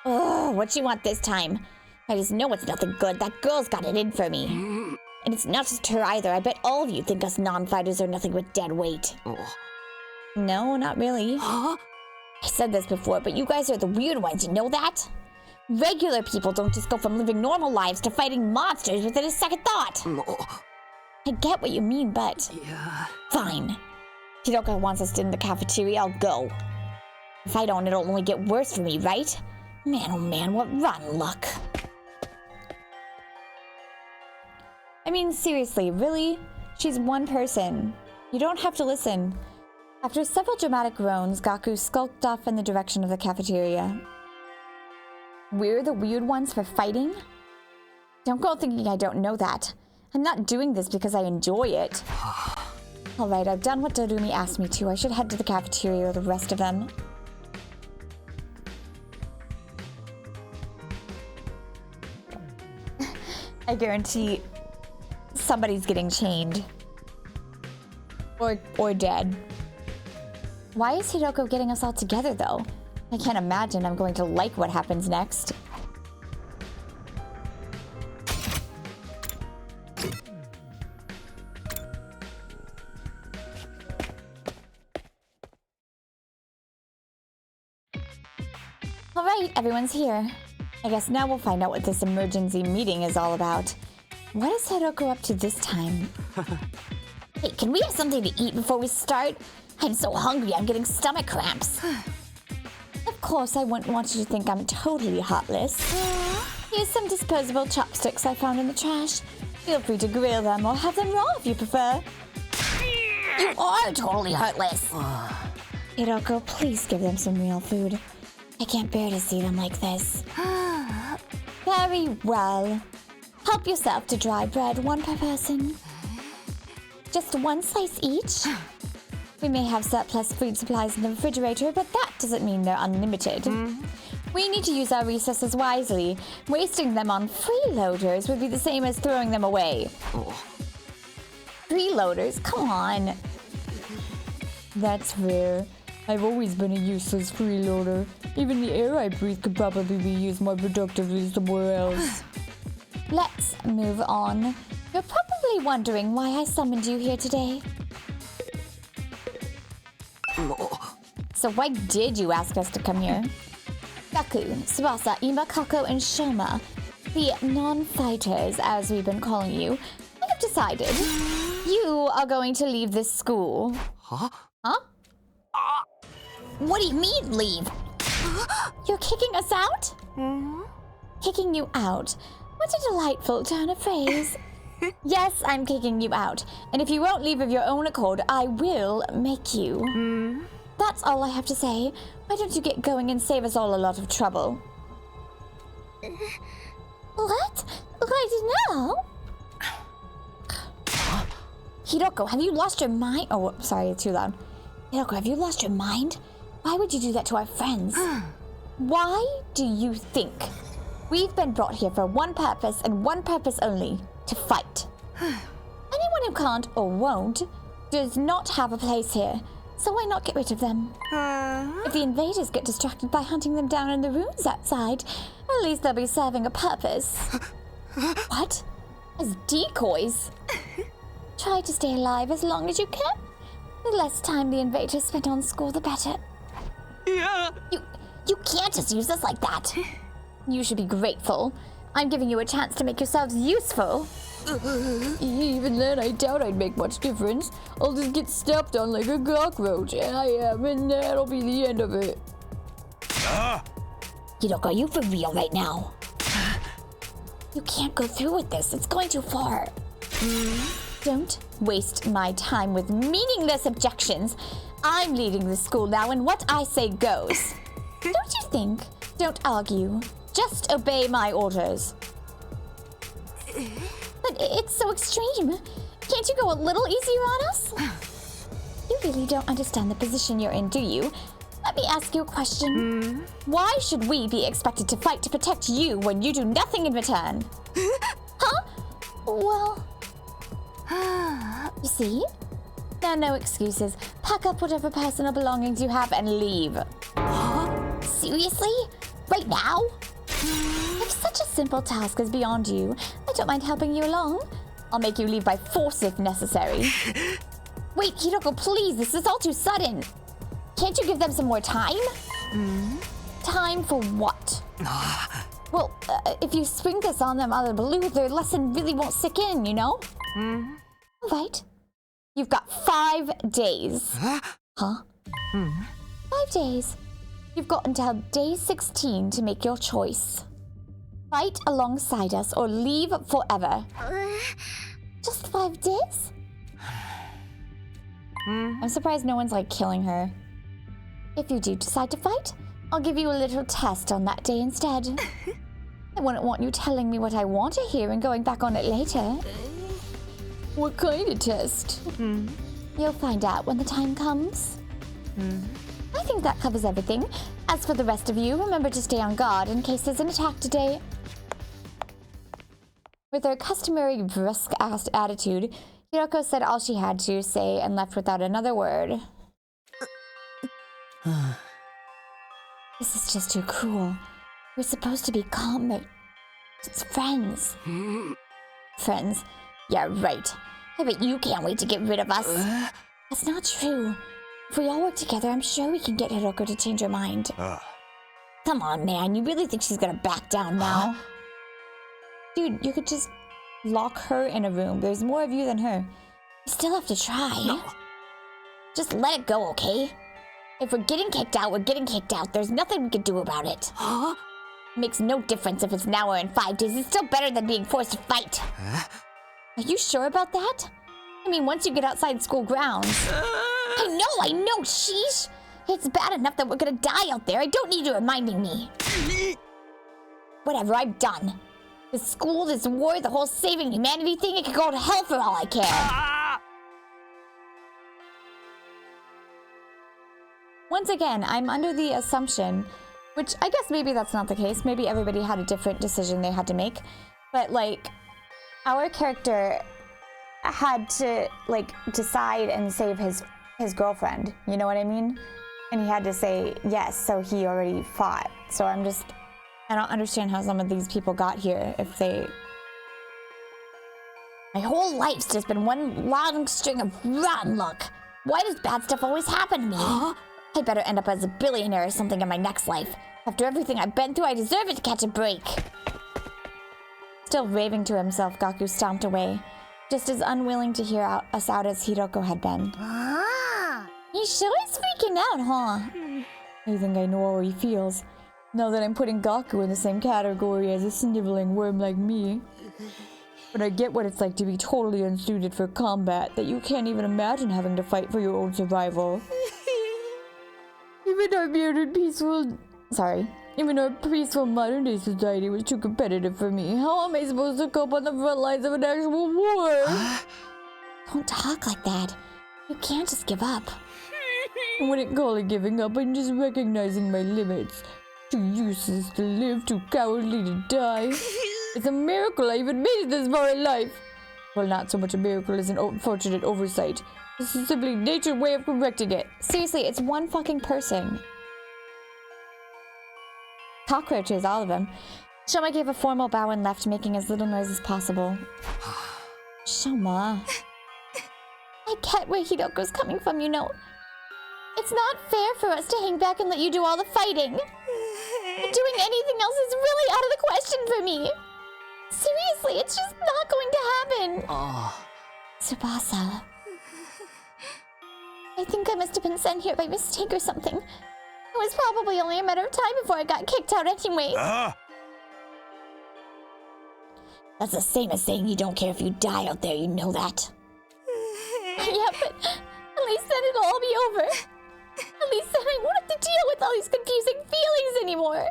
Ugh, what you want this time? I just know it's nothing good. That girl's got it in for me. And it's not just her either. I bet all of you think us non-fighters are nothing but dead weight. No, not really. Huh? I said this before, but you guys are the weird ones, you know that? Regular people don't just go from living normal lives to fighting monsters within a second thought. No. I get what you mean, but... Yeah. Fine. If Hiruko wants us in the cafeteria, I'll go. If I don't, it'll only get worse for me, right? Man, oh man, what rotten luck. I mean, seriously, really? She's one person. You don't have to listen. After several dramatic groans, Gaku skulked off in the direction of the cafeteria. We're the weird ones for fighting? Don't go thinking I don't know that. I'm not doing this because I enjoy it. Alright, I've done what Dorumi asked me to. I should head to the cafeteria with the rest of them. I guarantee somebody's getting chained. Or dead. Why is Hiruko getting us all together, though? I can't imagine I'm going to like what happens next. Alright, everyone's here. I guess now we'll find out what this emergency meeting is all about. What is Hiruko up to this time? Hey, can we have something to eat before we start? I'm so hungry, I'm getting stomach cramps. Of course, I wouldn't want you to think I'm totally heartless. Here's some disposable chopsticks I found in the trash. Feel free to grill them or have them raw if you prefer. You are totally heartless. Hiruko, please give them some real food. I can't bear to see them like this. Very well. Help yourself to dry bread, one per person. Just one slice each? We may have surplus food supplies in the refrigerator, but that doesn't mean they're unlimited. We need to use our resources wisely. Wasting them on freeloaders would be the same as throwing them away. Freeloaders? Come on. That's rare. I've always been a useless freeloader. Even the air I breathe could probably be used more productively somewhere else. Let's move on. You're probably wondering why I summoned you here today. So why did you ask us to come here? Gaku, Tsubasa, Ima, Kako, and Shoma, the non-fighters, as we've been calling you, I have decided you are going to leave this school. Huh? Huh? What do you mean, leave? You're kicking us out? Kicking you out? What a delightful turn of phrase. Yes, I'm kicking you out. And if you won't leave of your own accord, I will make you. That's all I have to say. Why don't you get going and save us all a lot of trouble? What? Right now? Hiruko, have you lost your mind? Oh, sorry, too loud. Hiruko, have you lost your mind? Why would you do that to our friends? Why do you think? We've been brought here for one purpose and one purpose only, to fight. Anyone who can't or won't does not have a place here, so why not get rid of them? If the invaders get distracted by hunting them down in the ruins outside, at least they'll be serving a purpose. What? As decoys? Try to stay alive as long as you can. The less time the invaders spend on school, the better. Yeah. You can't just use us like that. You should be grateful. I'm giving you a chance to make yourselves useful. Even then, I doubt I'd make much difference. I'll just get stepped on like a cockroach, and and that'll be the end of it. Hiruko, are you for real right now? You can't go through with this. It's going too far. Don't waste my time with meaningless objections. I'm leading the school now, and what I say goes. Don't you think? Don't argue. Just obey my orders. But it's so extreme. Can't you go a little easier on us? You really don't understand the position you're in, do you? Let me ask you a question. Why should we be expected to fight to protect you when you do nothing in return? Huh? Well... You see? There are no excuses. Pack up whatever personal belongings you have and leave. Seriously? Right now? If such a simple task is beyond you, I don't mind helping you along. I'll make you leave by force if necessary. Wait, Hiruko, please, this is all too sudden. Can't you give them some more time? Time for what? Well, if you spring this on them out of the blue, their lesson really won't sink in, you know? All right. You've got 5 days. Huh? 5 days. You've got until day 16 to make your choice. Fight alongside us or leave forever. Just 5 days? I'm surprised no one's like killing her. If you do decide to fight, I'll give you a little test on that day instead. I wouldn't want you telling me what I want to hear and going back on it later. What kind of test? You'll find out when the time comes. I think that covers everything. As for the rest of you, remember to stay on guard in case there's an attack today. With her customary brusque attitude, Hiruko said all she had to say and left without another word. This is just too cruel. We're supposed to be calm, but it's friends. Friends? Yeah, right. I bet you can't wait to get rid of us. That's not true. If we all work together, I'm sure we can get Hiruko to change her mind. Come on, man. You really think she's gonna back down now? Dude, you could just lock her in a room. There's more of you than her. You still have to try. No. Just let it go, okay? If we're getting kicked out, we're getting kicked out. There's nothing we can do about it. Makes no difference if it's now or in 5 days. It's still better than being forced to fight. Are you sure about that? I mean, once you get outside school grounds... I know, sheesh! It's bad enough that we're gonna die out there. I don't need you reminding me. Whatever, I'm done. The school, this war, the whole saving humanity thing, it could go to hell for all I care. Once again, I'm under the assumption, which I guess maybe that's not the case. Maybe everybody had a different decision they had to make. But, like, our character had to, like, decide and save his girlfriend. You know what I mean? And he had to say yes, so he already fought. So I don't understand how some of these people got here if they... My whole life's just been one long string of rotten luck. Why does bad stuff always happen to me? I better end up as a billionaire or something in my next life. After everything I've been through, I deserve it to catch a break. Still raving to himself, Gaku stomped away, just as unwilling to hear us out as Hiruko had been. He sure is freaking out, huh? I think I know how he feels. Now that I'm putting Gaku in the same category as a sniveling worm like me. But I get what it's like to be totally unsuited for combat, that you can't even imagine having to fight for your own survival. Even our peaceful modern-day society was too competitive for me. How am I supposed to cope on the front lines of an actual war? Don't talk like that. You can't just give up. I wouldn't call it giving up, I'm just recognizing my limits. Too useless to live, too cowardly to die. It's a miracle I even made it this far in life. Well, not so much a miracle as an unfortunate oversight. This is simply nature's way of correcting it. Seriously, it's one fucking person. Cockroaches, all of them. Shoma gave a formal bow and left, making as little noise as possible. Shoma. I get where Hiruko's coming from, you know. It's not fair for us to hang back and let you do all the fighting. But doing anything else is really out of the question for me. Seriously, it's just not going to happen. Tsubasa. I think I must have been sent here by mistake or something. It was probably only a matter of time before I got kicked out anyway. That's the same as saying you don't care if you die out there, you know that. Yeah, but at least then it'll all be over. At least then I won't have to deal with all these confusing feelings anymore.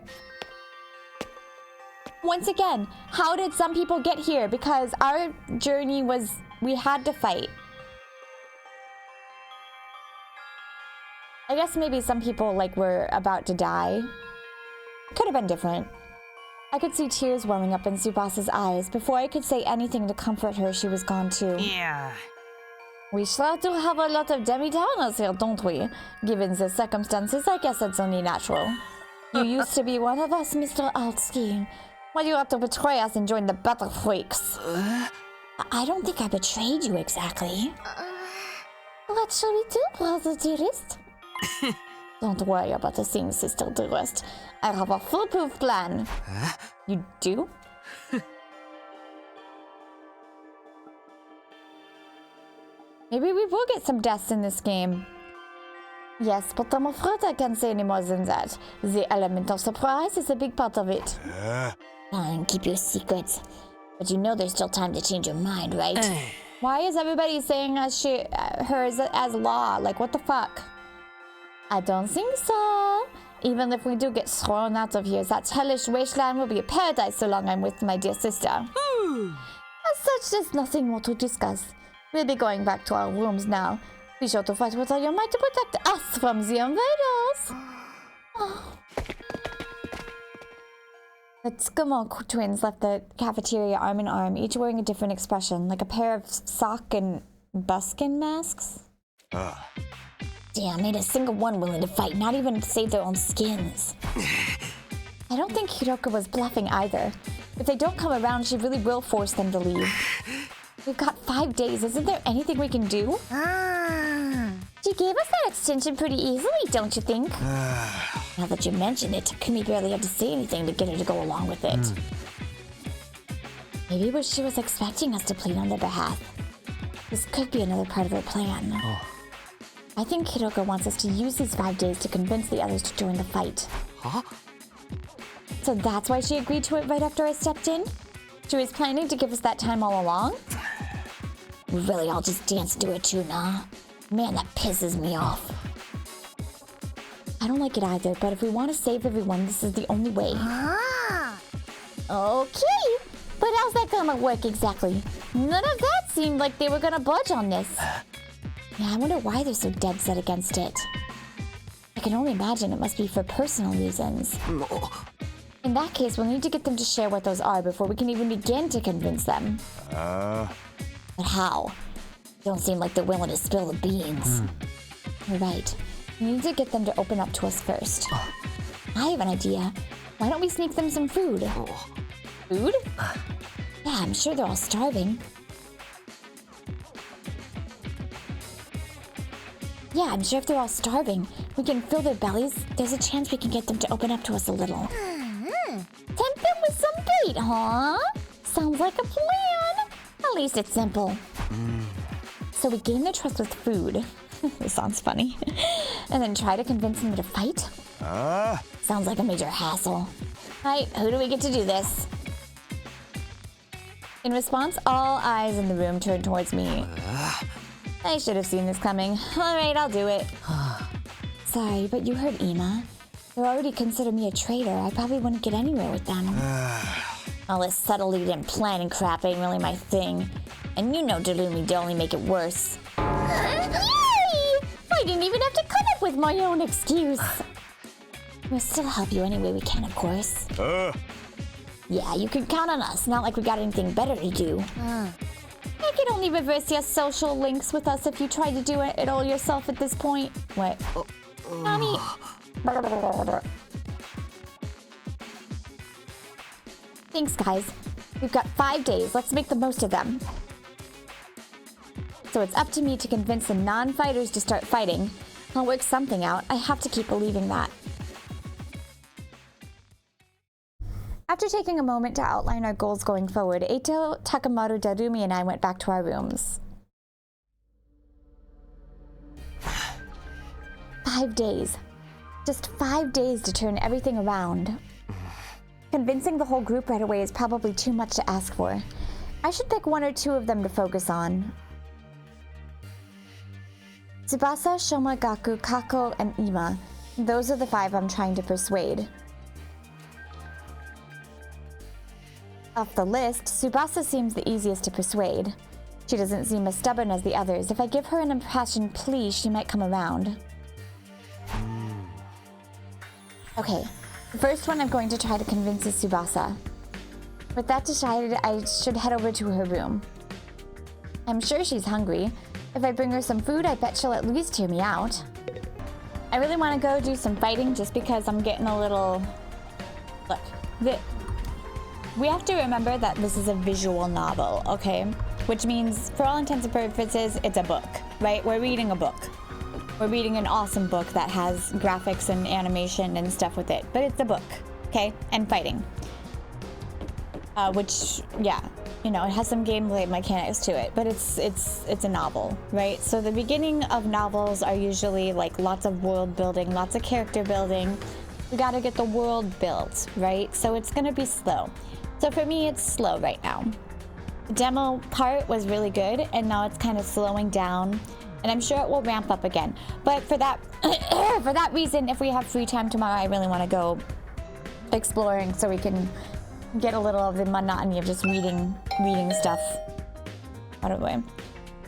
Once again, how did some people get here? Because our journey was, we had to fight. I guess maybe some people were about to die. Could have been different. I could see tears welling up in Tsubasa's eyes. Before I could say anything to comfort her, she was gone too. Yeah. We sure do have a lot of demi-downers here, don't we? Given the circumstances, I guess that's only natural. You used to be one of us, Mr. Altsky. Why do you have to betray us and join the Battle Freaks? I don't think I betrayed you exactly. What shall we do, brother dearest? Don't worry about the thing, sister dearest. I have a foolproof plan. You do? Maybe we will get some deaths in this game. Yes, but I'm afraid I can't say any more than that. The element of surprise is a big part of it. Fine, keep your secrets. But you know there's still time to change your mind, right? Why is everybody saying her as law? Like, what the fuck? I don't think so. Even if we do get thrown out of here, that hellish wasteland will be a paradise so long I'm with my dear sister. As such, there's nothing more to discuss. We'll be going back to our rooms now. Be sure to fight with all your might to protect us from the invaders. The Tsukumo twins left the cafeteria arm in arm, each wearing a different expression, like a pair of sock and buskin masks. Damn, ain't a single one willing to fight, not even to save their own skins. I don't think Hiruko was bluffing either. If they don't come around, she really will force them to leave. We've got 5 days. Isn't there anything we can do? She gave us that extension pretty easily, don't you think? Now that you mention it, Takumi barely had to say anything to get her to go along with it. Maybe she was expecting us to plead on their behalf. This could be another part of her plan. I think Hiruko wants us to use these 5 days to convince the others to join the fight. So that's why she agreed to it right after I stepped in? She was planning to give us that time all along? We really all just dance to it too, nah? Man, that pisses me off. I don't like it either, but if we want to save everyone, this is the only way. Okay, but how's that gonna work exactly? None of that seemed like they were gonna budge on this. Yeah, I wonder why they're so dead set against it. I can only imagine it must be for personal reasons. In that case, we'll need to get them to share what those are before we can even begin to convince them. But how? Don't seem like they're willing to spill the beans. You're right. We need to get them to open up to us first. I have an idea. Why don't we sneak them some food? Food? Yeah, I'm sure they're all starving. Yeah, I'm sure if they're all starving, we can fill their bellies. There's a chance we can get them to open up to us a little. Tempt them with some bait, huh? Sounds like a plan. At least it's simple. So we gain their trust with food. This sounds funny. And then try to convince them to fight? Sounds like a major hassle. Alright, who do we get to do this? In response, all eyes in the room turned towards me. I should have seen this coming. All right, I'll do it. Sorry, but you heard Ima. They already consider me a traitor. I probably wouldn't get anywhere with them. All this subtlety and planning crap ain't really my thing. And you know Takumi only make it worse. Yay! I didn't even have to come up with my own excuse. We'll still help you any way we can, of course. Yeah, you can count on us. Not like we got anything better to do. I could only reverse your social links with us if you tried to do it all yourself at this point. What? Mommy. Thanks, guys. We've got 5 days. Let's make the most of them. So it's up to me to convince the non-fighters to start fighting. I'll work something out. I have to keep believing that. After taking a moment to outline our goals going forward, Eito, Takamaru, Darumi, and I went back to our rooms. 5 days. Just 5 days to turn everything around. Convincing the whole group right away is probably too much to ask for. I should pick 1 or 2 of them to focus on. Tsubasa, Shomagaku, Kako, and Ima. Those are the 5 I'm trying to persuade. Off the list, Tsubasa seems the easiest to persuade. She doesn't seem as stubborn as the others. If I give her an impassioned plea, she might come around. Okay, the first one I'm going to try to convince is Tsubasa. With that decided, I should head over to her room. I'm sure she's hungry. If I bring her some food, I bet she'll at least hear me out. I really want to go do some fighting just because I'm getting a little... Look, we have to remember that this is a visual novel, okay? Which means, for all intents and purposes, it's a book, right? We're reading a book. We're reading an awesome book that has graphics and animation and stuff with it. But it's a book, okay? And fighting. Which, yeah, you know, it has some gameplay mechanics to it, but it's a novel, right? So the beginning of novels are usually like lots of world building, lots of character building. We gotta get the world built, right? So it's gonna be slow. So for me, it's slow right now. The demo part was really good, and now it's kind of slowing down, and I'm sure it will ramp up again. But for that, for that reason, if we have free time tomorrow, I really want to go exploring so we can get a little of the monotony of just reading stuff out of the way.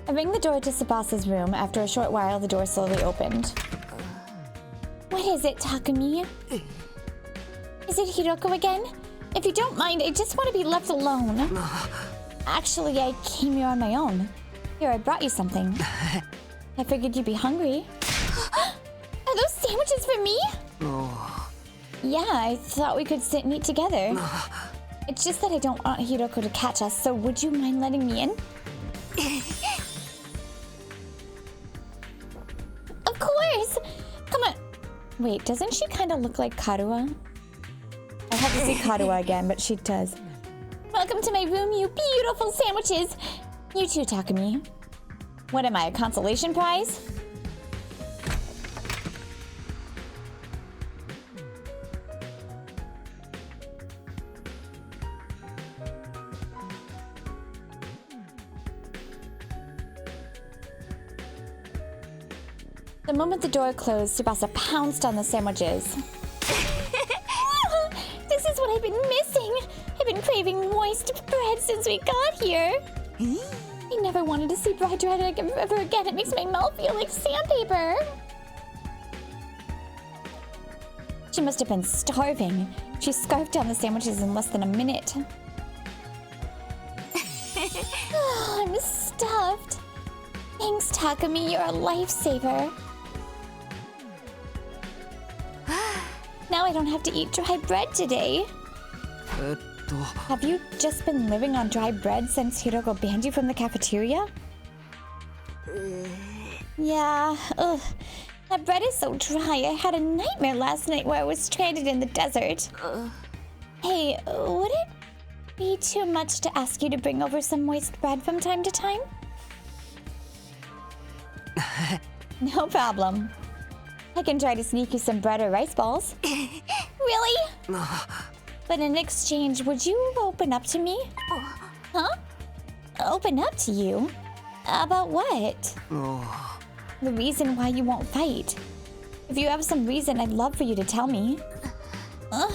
I rang the door to Tsubasa's room. After a short while, the door slowly opened. What is it, Takumi? Is it Hiruko again? If you don't mind, I just want to be left alone. Actually, I came here on my own. Here, I brought you something. I figured you'd be hungry. Are those sandwiches for me? Yeah, I thought we could sit and eat together. It's just that I don't want Hiruko to catch us, so would you mind letting me in? Of course! Come on. Wait, doesn't she kind of look like Karuha? I have to see Karuha again, but she does. Welcome to my room, you beautiful sandwiches! You too, Takumi. What am I, a consolation prize? The moment the door closed, Tsubasa pounced on the sandwiches. This is what I've been missing. I've been craving moist bread since we got here. I never wanted to see bread ever again. It makes my mouth feel like sandpaper. She must have been starving. She scarfed down the sandwiches in less than a minute. Oh, I'm stuffed. Thanks, Takumi. You're a lifesaver. Now I don't have to eat dry bread today. Have you just been living on dry bread since Hiruko banned you from the cafeteria? Yeah, ugh. That bread is so dry. I had a nightmare last night where I was stranded in the desert. Hey, would it be too much to ask you to bring over some moist bread from time to time? No problem. I can try to sneak you some bread or rice balls. Really? But in exchange, would you open up to me? Huh? Open up to you? About what? The reason why you won't fight. If you have some reason, I'd love for you to tell me. Ugh,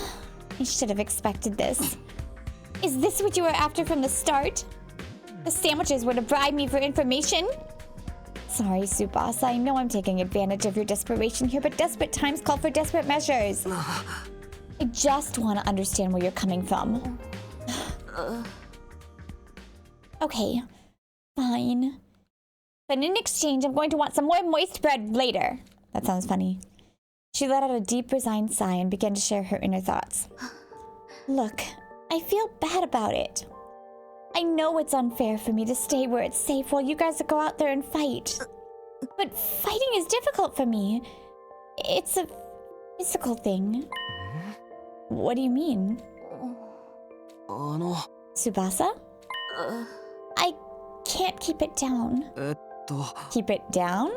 I should have expected this. Is this what you were after from the start? The sandwiches were to bribe me for information? Sorry, Tsubasa, I know I'm taking advantage of your desperation here, but desperate times call for desperate measures. I just want to understand where you're coming from. Okay, fine. But in exchange, I'm going to want some more moist bread later. That sounds funny. She let out a deep, resigned sigh and began to share her inner thoughts. Look, I feel bad about it. I know it's unfair for me to stay where it's safe while you guys go out there and fight. But fighting is difficult for me. It's a physical thing. What do you mean? Tsubasa? I can't keep it down. Keep it down?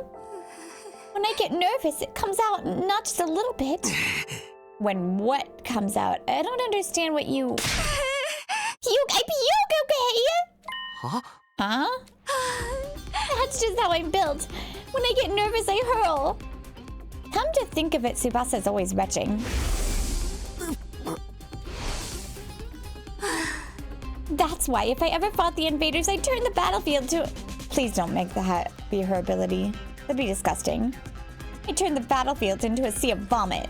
When I get nervous, it comes out, not just a little bit. When what comes out? I don't understand what you... I puke, okay? Huh? That's just how I'm built. When I get nervous, I hurl. Come to think of it, Tsubasa's always retching. That's why if I ever fought the invaders, I'd turn the battlefield to... Please don't make that be her ability. That'd be disgusting. I'd turn the battlefield into a sea of vomit.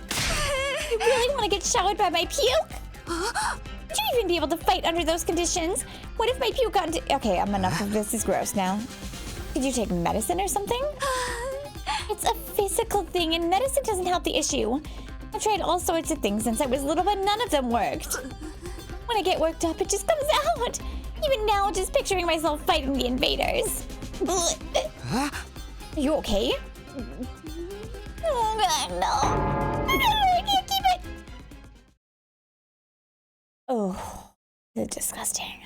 You really want to get showered by my puke? Would you even be able to fight under those conditions? What if my puke got into... Okay, I'm enough of this. Is gross now. Did you take medicine or something? It's a physical thing, and medicine doesn't help the issue. I've tried all sorts of things since I was little, but none of them worked. When I get worked up, it just comes out. Even now, just picturing myself fighting the invaders. Are you okay? Oh, God, no. I can't keep it. Oh, this is disgusting.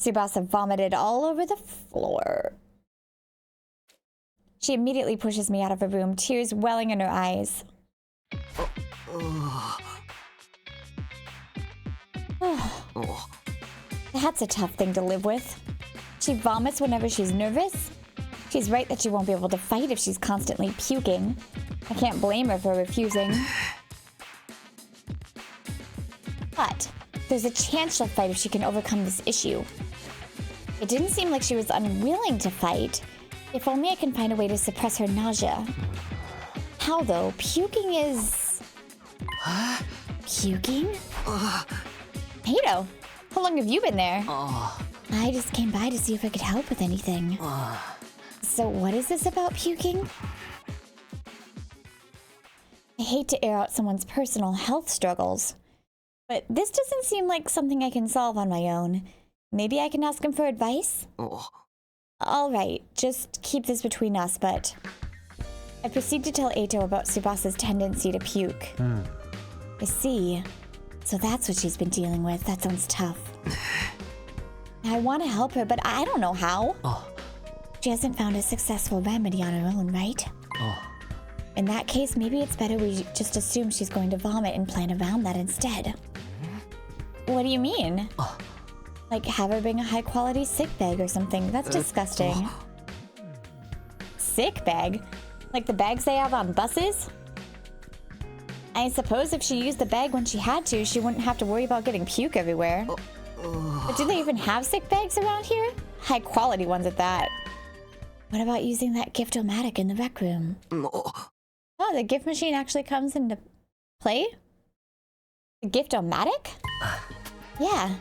Tsubasa vomited all over the floor. She immediately pushes me out of her room, tears welling in her eyes. That's a tough thing to live with. She vomits whenever she's nervous. She's right that she won't be able to fight if she's constantly puking. I can't blame her for refusing. But there's a chance she'll fight if she can overcome this issue. It didn't seem like she was unwilling to fight. If only I can find a way to suppress her nausea. How though? Puking is... Puking? Hito, how long have you been there? I just came by to see if I could help with anything. So what is this about puking? I hate to air out someone's personal health struggles, but this doesn't seem like something I can solve on my own. Maybe I can ask him for advice? All right, just keep this between us, but... I proceed to tell Eito about Tsubasa's tendency to puke. I see. So that's what she's been dealing with. That sounds tough. I want to help her, but I don't know how. She hasn't found a successful remedy on her own, right? In that case, maybe it's better we just assume she's going to vomit and plan around that instead. What do you mean? Like have her bring a high-quality sick bag or something. That's disgusting. Sick bag? Like the bags they have on buses? I suppose if she used the bag when she had to, she wouldn't have to worry about getting puke everywhere. But do they even have sick bags around here? High-quality ones at that. What about using that gift-o-matic in the rec room? Oh, the gift machine actually comes into play? The gift-o-matic? Yeah.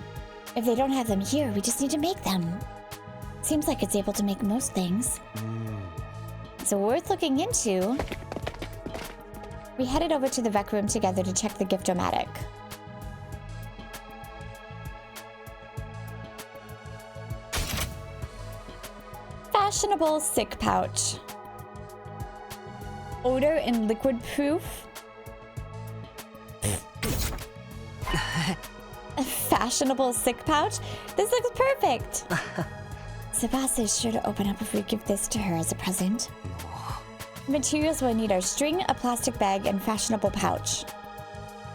If they don't have them here, we just need to make them. Seems like it's able to make most things. So worth looking into. We headed over to the rec room together to check the gift-o-matic. Fashionable sick pouch. Odor and liquid proof. A fashionable sick pouch? This looks perfect! Tsubasa is sure to open up if we give this to her as a present. The materials we'll need are string, a plastic bag, and fashionable pouch.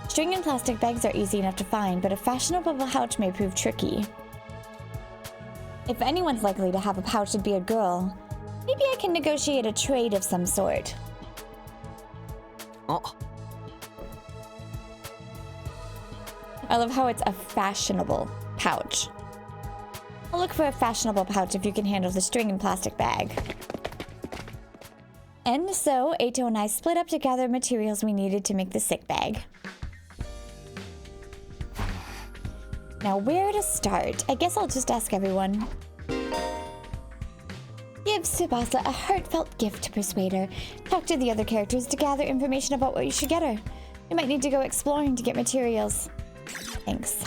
String and plastic bags are easy enough to find, but a fashionable pouch may prove tricky. If anyone's likely to have a pouch, it'd be a girl. Maybe I can negotiate a trade of some sort. Oh. I love how it's a fashionable pouch. I'll look for a fashionable pouch if you can handle the string and plastic bag. And so, Eito and I split up to gather materials we needed to make the sick bag. Now, where to start? I guess I'll just ask everyone. Give Tsubasa a heartfelt gift to persuade her. Talk to the other characters to gather information about what you should get her. You might need to go exploring to get materials. Thanks.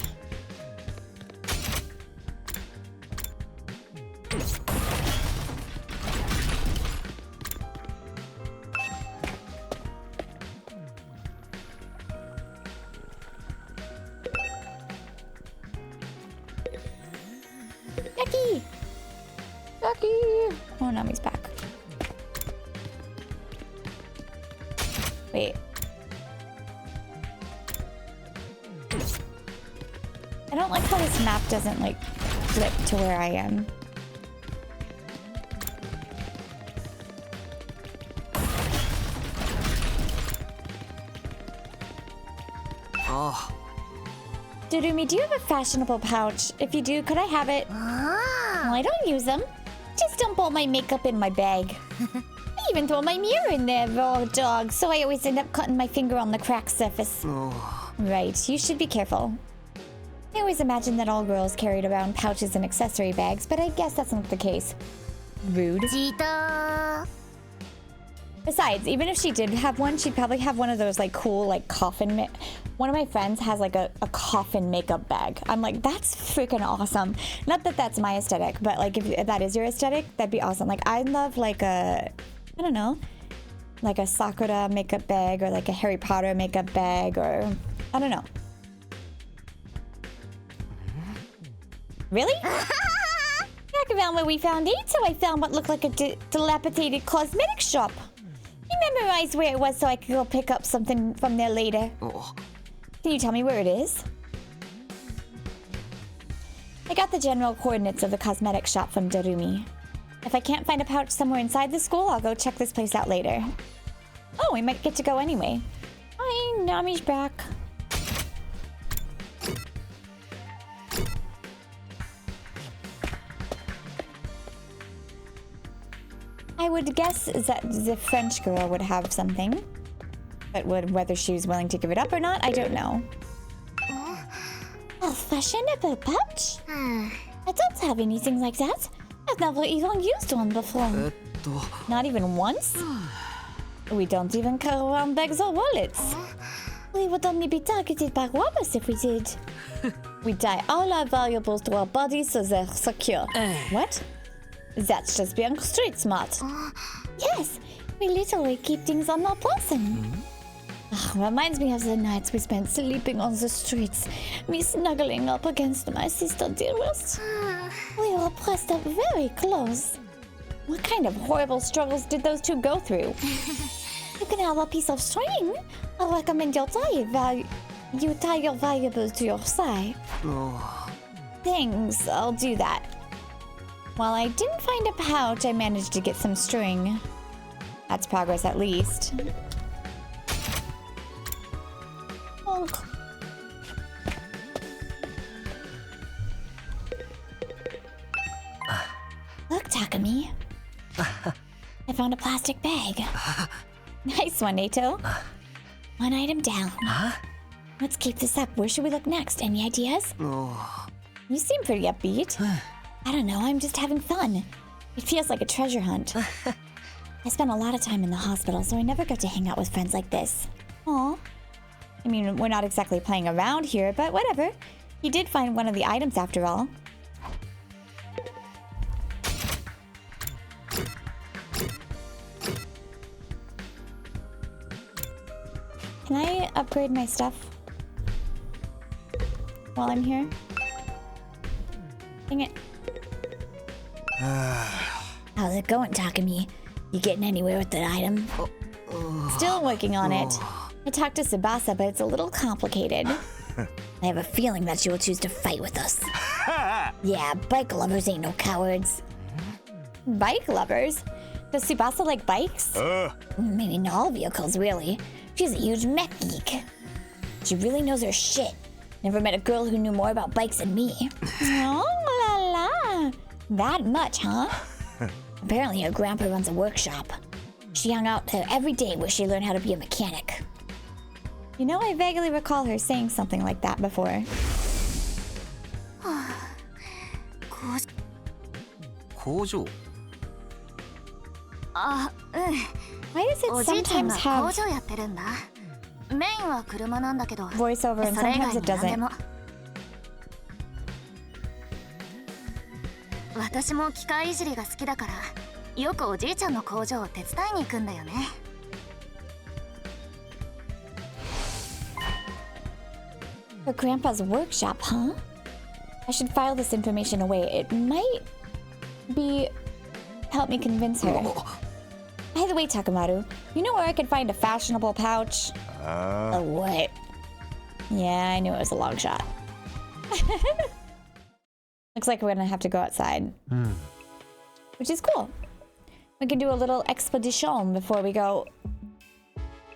Ducky! Ducky! Oh, now he's back. Wait. I don't like how this map doesn't, like, flip to where I am. Oh. Durumi, do you have a fashionable pouch? If you do, could I have it? Well, I don't use them. Just dump all my makeup in my bag. I even throw my mirror in there, raw dog, so I always end up cutting my finger on the cracked surface. Oh. Right, you should be careful. I always imagined that all girls carried around pouches and accessory bags, but I guess that's not the case. Rude. Besides, even if she did have one, she'd probably have one of those, like, cool, like, coffin... One of my friends has, like, a coffin makeup bag. I'm like, that's freaking awesome. Not that that's my aesthetic, but, like, if that is your aesthetic, that'd be awesome. Like, I love, like, I don't know, like a Sakura makeup bag or, like, a Harry Potter makeup bag or... I don't know. Really? Back around where we found Eito, I found what looked like a dilapidated cosmetic shop. I memorized where it was so I could go pick up something from there later. Oh. Can you tell me where it is? I got the general coordinates of the cosmetic shop from Darumi. If I can't find a pouch somewhere inside the school, I'll go check this place out later. Oh, we might get to go anyway. Hi, Nami's back. I would guess that the French girl would have something. But whether she was willing to give it up or not, I don't know. A fashionable pouch? I don't have anything like that. I've never even used one before. Not even once? We don't even carry around bags or wallets. We would only be targeted by robbers if we did. We tie all our valuables to our bodies so they're secure. What? That's just being street smart. Yes, we literally keep things on our person. Reminds me of the nights we spent sleeping on the streets. Me snuggling up against my sister dearest. We were pressed up very close. What kind of horrible struggles did those two go through? You can have a piece of string. I recommend you tie your valuables to your side. Oh. Thanks, I'll do that. While I didn't find a pouch, I managed to get some string. That's progress at least. Oh. Look, Takumi. I found a plastic bag. Nice one, Eito. One item down. Let's keep this up. Where should we look next? Any ideas? Oh. You seem pretty upbeat. I don't know, I'm just having fun. It feels like a treasure hunt. I spent a lot of time in the hospital, so I never got to hang out with friends like this. Aw. I mean, we're not exactly playing around here, but whatever. You did find one of the items after all. Can I upgrade my stuff while I'm here? Dang it. How's it going, Takumi? You getting anywhere with that item? Still working on it. I talked to Tsubasa, but it's a little complicated. I have a feeling that she will choose to fight with us. Yeah, bike lovers ain't no cowards. Bike lovers? Does Tsubasa like bikes? Maybe not all vehicles, really. She's a huge mech geek. She really knows her shit. Never met a girl who knew more about bikes than me. Oh la la. That much, huh? Apparently her grandpa runs a workshop. She hung out there every day where she learned how to be a mechanic. You know, I vaguely recall her saying something like that before. 工場 あ、うん。 Why does it おじいちゃん sometimes が have 工場やってるんだ。メインは車なんだけど、 voiceover and それ以 sometimes 外 it に何で doesn't? も。私も機械いじりが好きだから、よくおじいちゃんの工場を手伝いに行くんだよね。Her grandpa's workshop, huh? I should file this information away. It might be... help me convince her. By the way, Takamaru, you know where I could find a fashionable pouch? A what? Yeah, I knew it was a long shot. Looks like we're gonna have to go outside. Which is cool. We can do a little expedition before we go.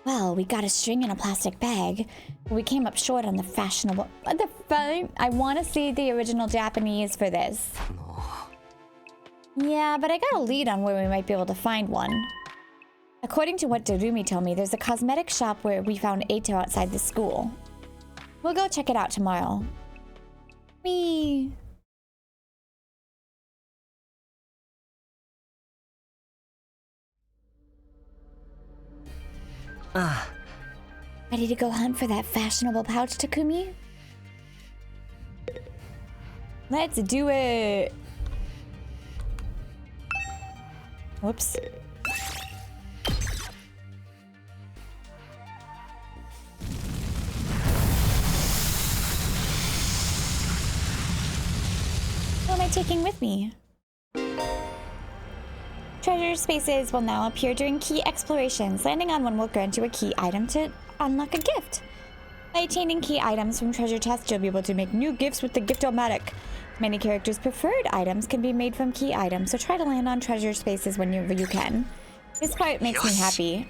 Well, we got a string in a plastic bag, but we came up short on the fashionable... What the fuck? I want to see the original Japanese for this. Yeah, but I got a lead on where we might be able to find one. According to what Dorumi told me, there's a cosmetic shop where we found Eito outside the school. We'll go check it out tomorrow. Whee! Ready to go hunt for that fashionable pouch, Takumi? Let's do it! Whoops. What am I taking with me? Treasure spaces will now appear during key explorations. Landing on one will grant you a key item to unlock a gift. By attaining key items from treasure chests, you'll be able to make new gifts with the Gift-O-Matic. Many characters' preferred items can be made from key items, so try to land on treasure spaces whenever you can. This part makes me happy.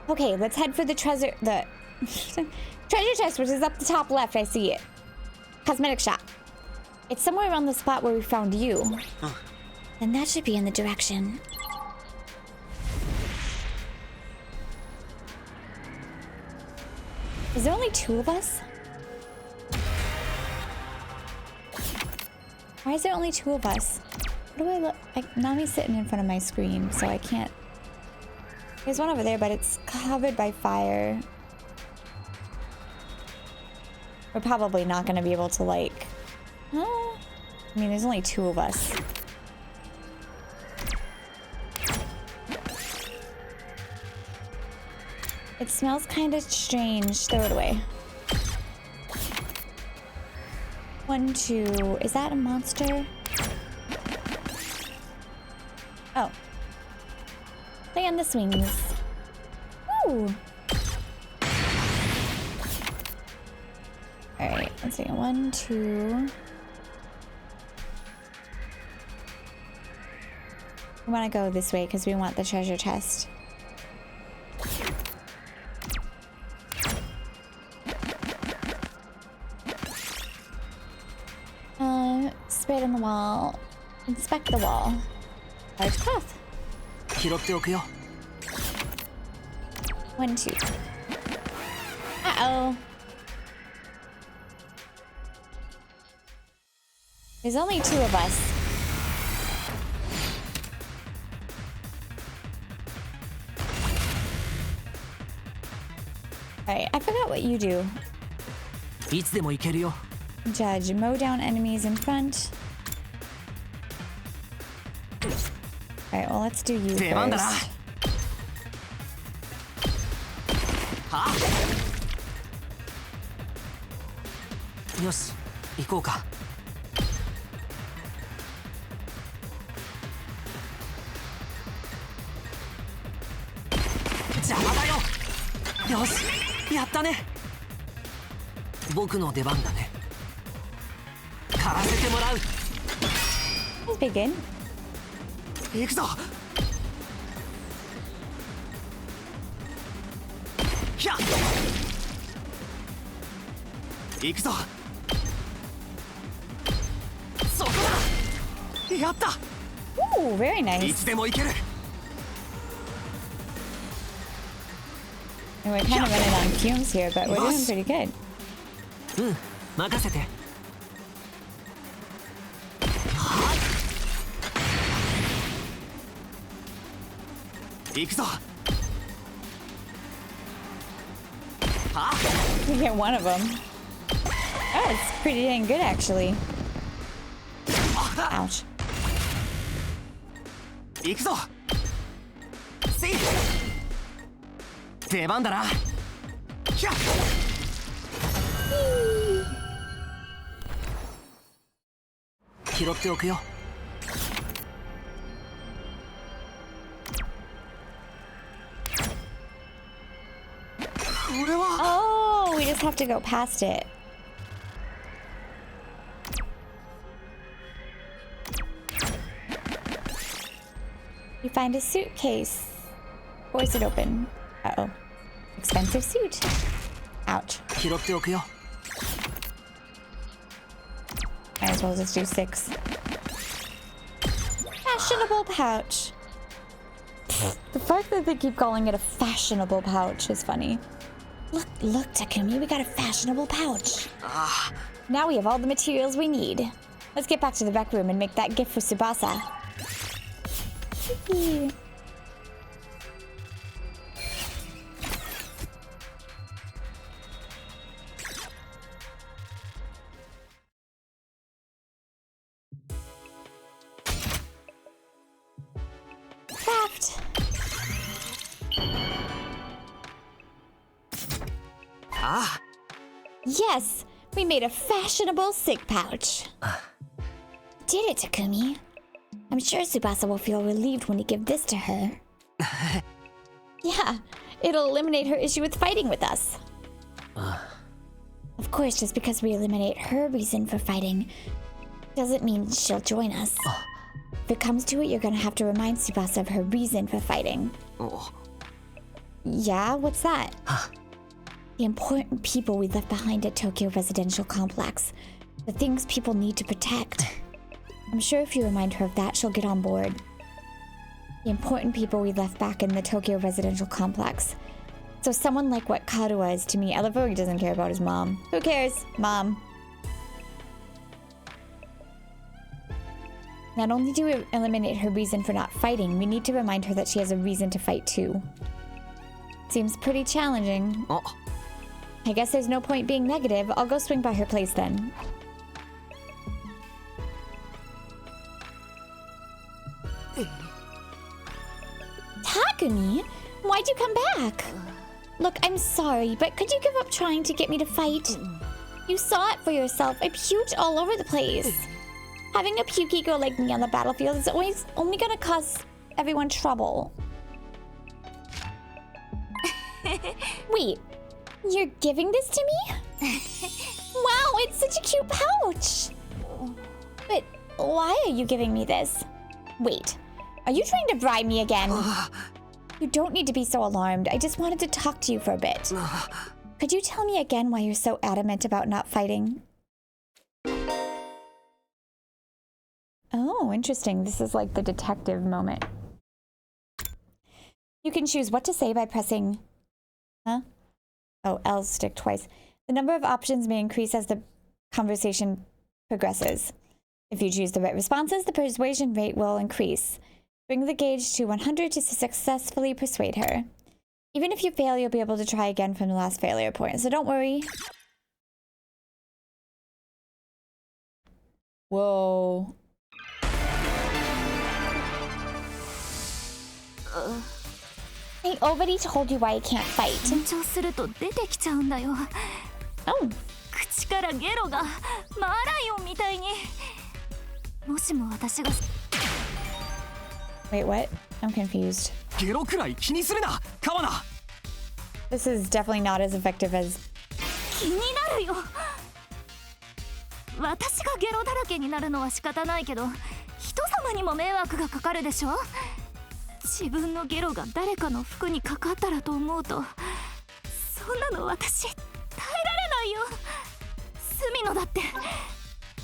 Okay, let's head for the treasure chest, which is up the top left. I see it. Cosmetic shop. It's somewhere around the spot where we found you. And that should be in the direction. Is there only two of us? Why is there only two of us? What do I look? Nami's sitting in front of my screen, so I can't. There's one over there, but it's covered by fire. We're probably not going to be able to, like... I mean, there's only two of us. It smells kind of strange. Throw it away. 1, 2. Is that a monster? Oh. Play on the swings. Ooh. Alright, let's see. 1, 2. We want to go this way because we want the treasure chest. Spit on the wall. Inspect the wall. Large cloth. 拾っておくよ 1, 2. Uh-oh. There's only two of us. Alright, I forgot what you do. いつでも行けるよ Judge, mow down enemies in front. Alright, well, let's do you 出番だな first. はあよし行こうか邪魔だよよしやったね僕の出番だね狩らせてもらう。 That's pretty good. 行くぞ。ひゃっ。行くぞ。そこだ。やった。 Ooh, very い nice. つでも行ける。 And we're kind of running on fumes here, but we're doing pretty good. うん、任せて。行くぞ。は We get one of them. Oh, it's pretty dang good, actually. Ouch. 行くぞ。せい。出番だな。ひゃっ。拾っておくよ。これは。 Oh, we just have to go past it. You find a suitcase. Force it open. Uh-oh. Expensive suit. Ouch. 拾っておくよ。 Might as well just do 6. Fashionable pouch. The fact that they keep calling it a fashionable pouch is funny. Look, Takumi, we got a fashionable pouch. Now we have all the materials we need. Let's get back to the rec room and make that gift for Tsubasa. Yippee. Craft. Ah. Yes, we made a fashionable sick pouch. Did it, Takumi. I'm sure Tsubasa will feel relieved when you give this to her. Yeah, it'll eliminate her issue with fighting with us. Of course, just because we eliminate her reason for fighting doesn't mean she'll join us. If it comes to it, you're gonna have to remind Tsubasa of her reason for fighting. Oh. Yeah, what's that? The important people we left behind at Tokyo Residential Complex. The things people need to protect. I'm sure if you remind her of that, she'll get on board. The important people we left back in the Tokyo Residential Complex. So someone like what Karuwa is to me. I love how he doesn't care about his mom. Who cares? Mom. Not only do we eliminate her reason for not fighting, we need to remind her that she has a reason to fight too. Seems pretty challenging. Oh. I guess there's no point being negative. I'll go swing by her place then. Takumi? Why'd you come back? Look, I'm sorry, but could you give up trying to get me to fight? You saw it for yourself. I puked all over the place. Having a pukey girl like me on the battlefield is always only gonna cause everyone trouble. Wait, you're giving this to me? Wow, it's such a cute pouch. But why are you giving me this? Wait, are you trying to bribe me again? You don't need to be so alarmed. I just wanted to talk to you for a bit. Could you tell me again why you're so adamant about not fighting? Oh, interesting. This is like the detective moment. You can choose what to say by pressing... Huh? Oh, L stick twice. The number of options may increase as the conversation progresses. If you choose the right responses, the persuasion rate will increase. Bring the gauge to 100 to successfully persuade her. Even if you fail, you'll be able to try again from the last failure point, so don't worry. Whoa. I already told you why I can't fight. 緊張すると出てきちゃうんだよ。 Oh. 口からゲロがマーライオンみたいに。もしも私が Wait, what? I'm confused. ゲロくらい気にするな、川名。 This is definitely not as effective as... 気になるよ。私がゲロだらけになるのは仕方ないけど、人様にも迷惑がかかるでしょ。自分のゲロが誰かの服にかかったらと思うと、そんなの私耐えられないよ。隅野だって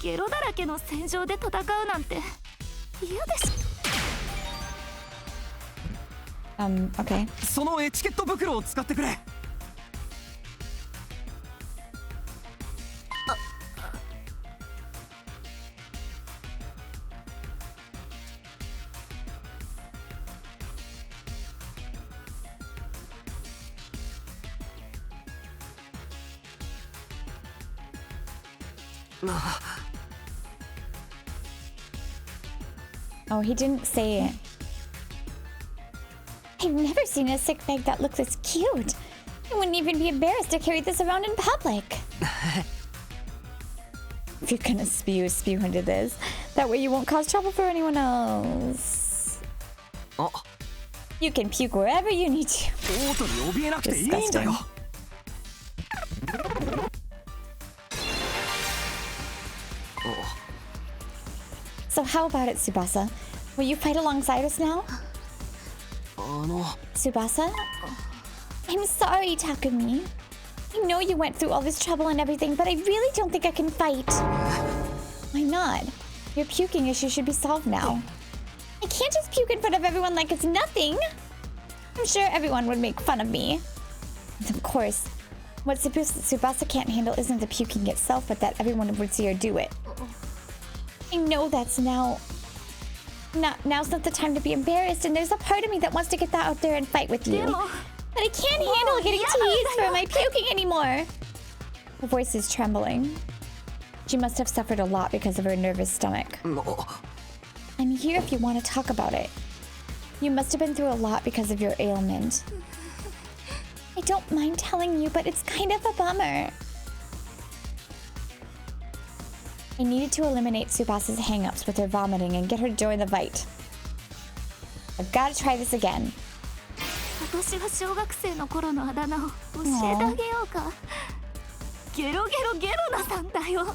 ゲロだらけの戦場で戦うなんて嫌でしょ。Okay. そのエチケット袋を使ってくれ。Oh, he didn't say it. I've never seen a sick bag that looks this cute. I wouldn't even be embarrassed to carry this around in public. If you're gonna spew into this. That way you won't cause trouble for anyone else. Oh. You can puke wherever you need to. オートに怯えなくていいんだよ。So how about it, Tsubasa? Will you fight alongside us now? Tsubasa? I'm sorry, Takumi. I know you went through all this trouble and everything, but I really don't think I can fight. Why not? Your puking issue should be solved now. I can't just puke in front of everyone like it's nothing. I'm sure everyone would make fun of me. And of course, what Tsubasa can't handle isn't the puking itself, but that everyone would see her do it. I know that's now's not the time to be embarrassed, and there's a part of me that wants to get that out there and fight with you. But I can't handle getting teased for my puking anymore. Her voice is trembling. She must have suffered a lot because of her nervous stomach. I'm here if you want to talk about it. You must have been through a lot because of your ailment. I don't mind telling you, but it's kind of a bummer. I needed to eliminate Tsubasa's hang-ups with her vomiting and get her to join the fight. I've got to try this again. 私が小学生の頃のあだ名を教えてあげようか。ゲロゲロゲロナさんだよ。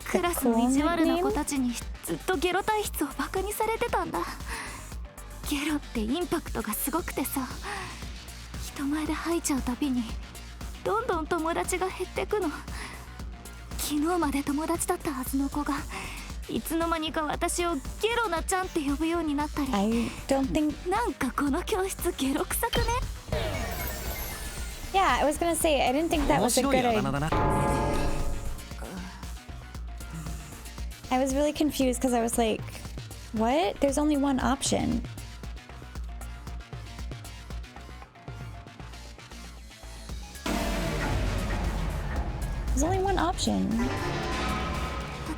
クラスの意地悪な子たちにずっとゲロ体質をバカにされてたんだ。ゲロってインパクトがすごくてさ、人前で吐いちゃうたびにどんどん友達が減ってくの。昨日まで友達だったはずの子がいつの間にか私をゲロナちゃんって呼ぶようになったり。 I don't think... なんかこの教室ゲロ臭くね。 Yeah, I was gonna say, I didn't think that was a good idea. I was really confused because I was like, what? There's only one option. There's only one option.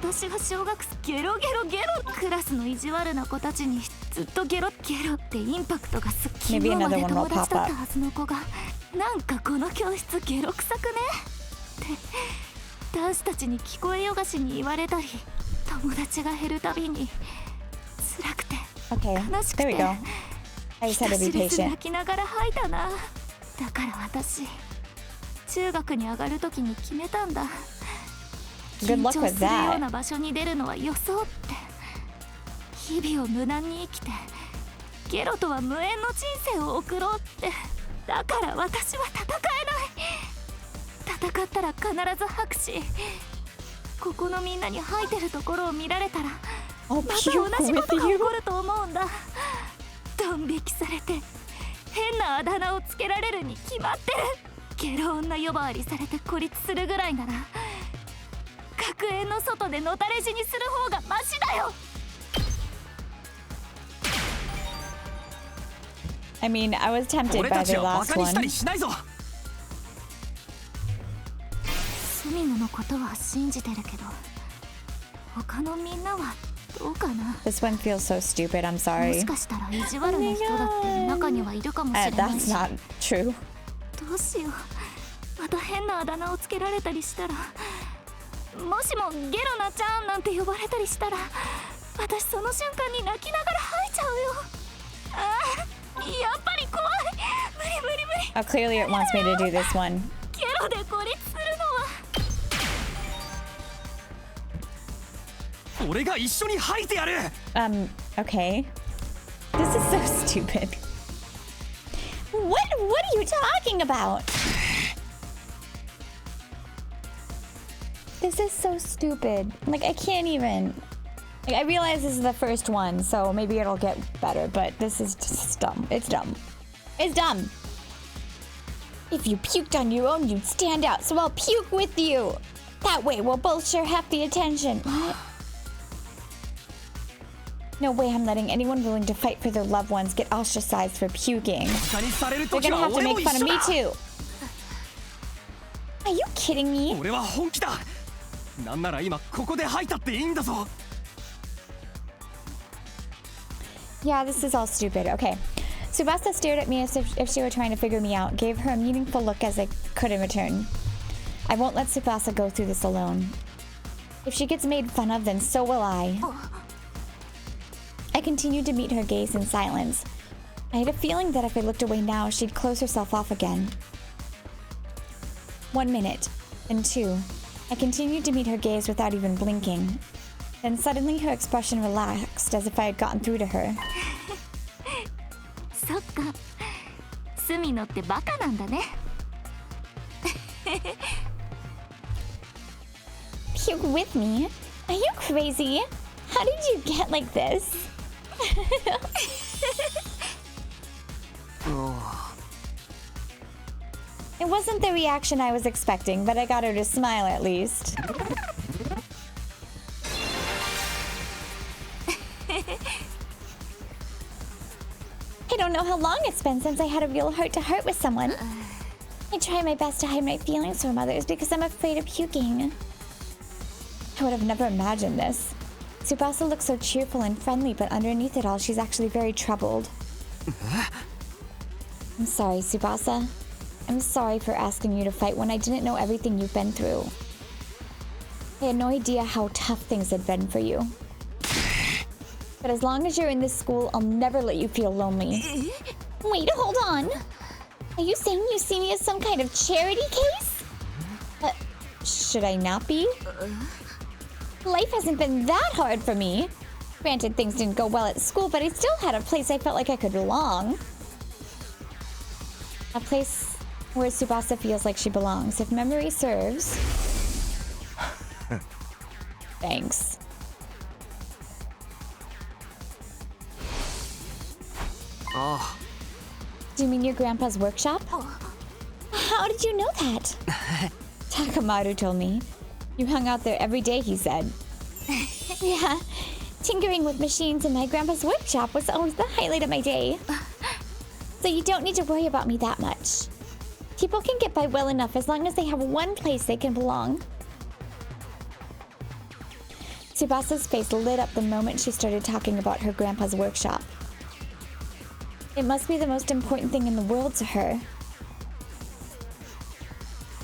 私が小学生ゲロゲロゲロクラスの意地悪な子たちにずっとゲロってインパクトがすっきりまで友達だったはずの子がなんかこの教室ゲロ臭くねって男子たちに聞こえよがしに言われたり、友達が減るたびに辛くて悲しくて人知れず泣きながら吐いたな。だから私中学に上がる時に決めたんだ。緊張するような場所に出るのはよそうって。日々を無難に生きてゲロとは無縁の人生を送ろうって。だから私は戦えない。戦ったら必ず吐くし、ここのみんなに吐いてるところを見られたらまた同じことが起こると思うんだ。ドン引きされて変なあだ名をつけられるに決まってる。ゲロ女呼ばわりされて孤立するぐらいなら学園の外でのたれ死にする方がマシだよ。 I mean, I was tempted by the last one. スミノのことは信じてるけど他のみんなはどうかな。 This one feels so stupid, I'm も sorry. しかしたら意地悪な人だって中にはいるかもしれないし。 That's not true. どうしよう、また変なあだ名をつけられたりしたら、もしもゲロナちゃんなんて呼ばれたりしたら私その瞬間に泣きながら吐いちゃうよ。ああ、やっぱり怖い。無理無理無理。 Oh, clearly it wants me to do this one. ゲロで孤立するのは俺が一緒に吐いてやる。 Okay. This is so stupid. What are you talking about? This is so stupid. Like, I can't even. Like, I realize this is the first one, so maybe it'll get better, but this is just dumb. It's dumb. It's dumb. If you puked on your own, you'd stand out, so I'll puke with you. That way, we'll both share half the attention. What? No way I'm letting anyone willing to fight for their loved ones get ostracized for puking. They're gonna have to make fun of me too. Are you kidding me? 俺は本気だ。なんなら今ここで吐いたっていいんだぞ。 Yeah, this is all stupid. Okay. Tsubasa stared at me as if she were trying to figure me out, gave her a meaningful look as I could in return. I won't let Tsubasa go through this alone. If she gets made fun of, then so will I. I continued to meet her gaze in silence. I had a feeling that if I looked away now, she'd close herself off again. 1 minute, then 2. I continued to meet her gaze without even blinking. Then suddenly her expression relaxed as if I had gotten through to her. そっか、スミノってバカなんだね。Puke with me? Are you crazy? How did you get like this? It wasn't the reaction I was expecting, but I got her to smile at least. I don't know how long it's been since I had a real heart-to-heart with someone. I try my best to hide my feelings from others because I'm afraid of puking. I would have never imagined this. Tsubasa looks so cheerful and friendly, but underneath it all, she's actually very troubled. I'm sorry, Tsubasa. I'm sorry for asking you to fight when I didn't know everything you've been through. I had no idea how tough things had been for you. But as long as you're in this school, I'll never let you feel lonely. Wait, hold on. Are you saying you see me as some kind of charity case? Should I not be? Life hasn't been that hard for me. Granted, things didn't go well at school, but I still had a place I felt like I could belong. A place where Tsubasa feels like she belongs, if memory serves. Thanks. Oh. Do you mean your grandpa's workshop? How did you know that? Takamaru told me. You hung out there every day, he said. Yeah, tinkering with machines in my grandpa's workshop was always the highlight of my day. So you don't need to worry about me that much. People can get by well enough as long as they have one place they can belong. Tsubasa's face lit up the moment she started talking about her grandpa's workshop. It must be the most important thing in the world to her.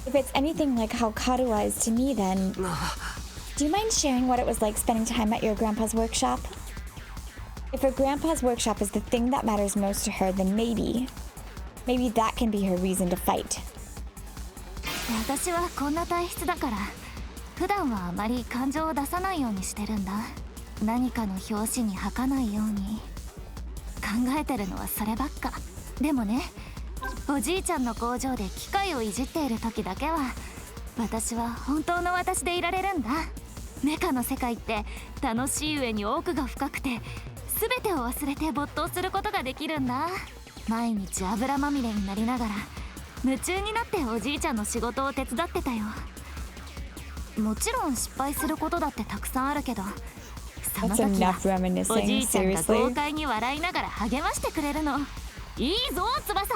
If it's anything like how Karuha is to me, then... Do you mind sharing what it was like spending time at your grandpa's workshop? If her grandpa's workshop is the thing that matters most to her, then maybe that can be her reason to fight. 私はこんな体質だから、普段はあまり感情を出さないようにしてるんだ。何かの拍子に吐かないように。考えてるのはそればっか。でもね、おじいちゃんの工場で機械をいじっている時だけは私は本当の私でいられるんだ。メカの世界って楽しい上に奥が深くて全てを忘れて没頭することができるんだ。毎日油まみれになりながら夢中になっておじいちゃんの仕事を手伝ってたよ。もちろん失敗することだってたくさんあるけど、その時はおじいちゃんが豪快に笑いながら励ましてくれるの。いいぞ翼、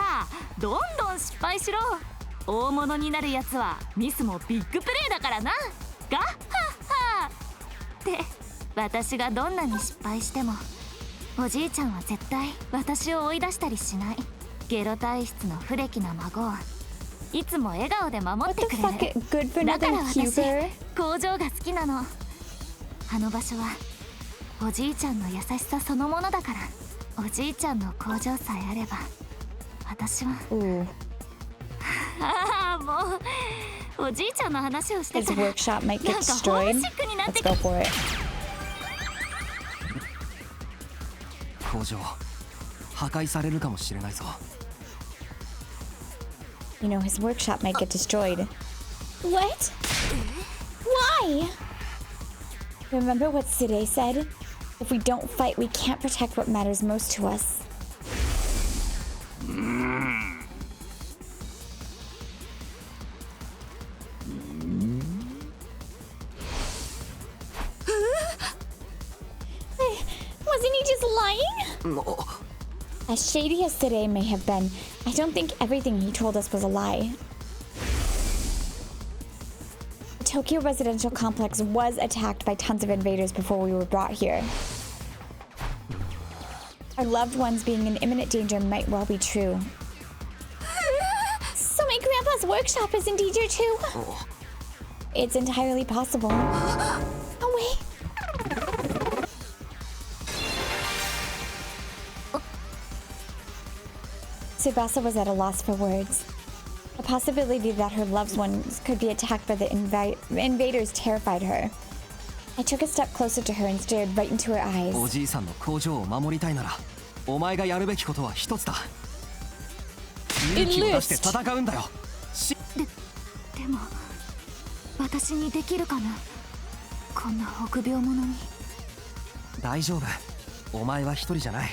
どんどん失敗しろ。大物になるやつはミスもビッグプレーだからな。ガッハッハって私がどんなに失敗してもおじいちゃんは絶対私を追い出したりしない。ゲロ体質の不出来な孫をいつも笑顔で守ってくれる。だから私工場が好きなの。あの場所はおじいちゃんの優しさそのものだから。おじいちゃんの工場さえあれば私はああ、もうおじいちゃんの話をしてたらなんかホームシックになってきて。工場破壊されるかもしれないぞ。 You know, his workshop might get destroyed. What? Why? Remember what Side said? If we don't fight, we can't protect what matters most to us. Wasn't he just lying? As shady as Side may have been, I don't think everything he told us was a lie. The Tokyo residential complex was attacked by tons of invaders before we were brought here. Our loved ones being in imminent danger might well be true. So my grandpa's workshop is in danger too? It's entirely possible. Oh wait. Tsubasa was at a loss for words. The possibility that her loved ones could be attacked by the invaders terrified her. I took a step closer to her and stared right into her eyes. おじいさんの工場を守りたいなら、お前がやるべきことは一つだ。勇気を出して戦うんだよ。でも私にできるかな、こんな臆病者に。大丈夫、お前は一人じゃない。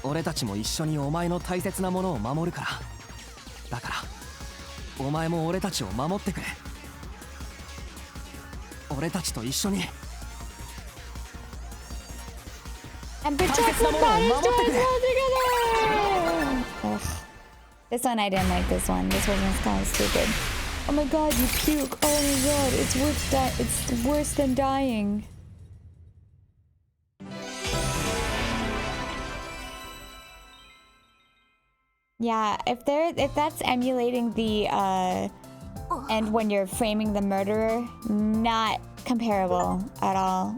俺たちも一緒にお前の大切なものを守るから。だからお前も俺たちを守ってくれ。俺たちと一緒に And protect the bodies together! This one I didn't like this one. This one was kind of stupid. Oh my god, you puke. Oh my god, it's worse than dying. Yeah, if that's emulating the and when you're framing the murderer, not comparable at all.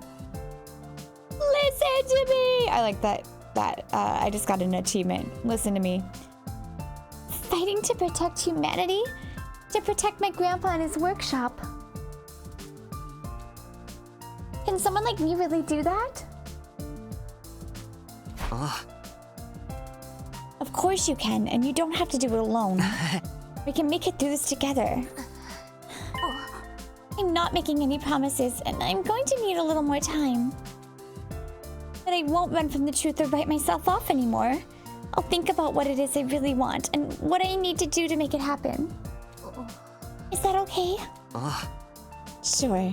Listen to me! I like that I just got an achievement. Listen to me. Fighting to protect humanity? To protect my grandpa and his workshop. Can someone like me really do that? Of course you can, and you don't have to do it alone. We can make it through this together. I'm not making any promises, and I'm going to need a little more time. But I won't run from the truth or write myself off anymore. I'll think about what it is I really want, and what I need to do to make it happen. Is that okay? Sure.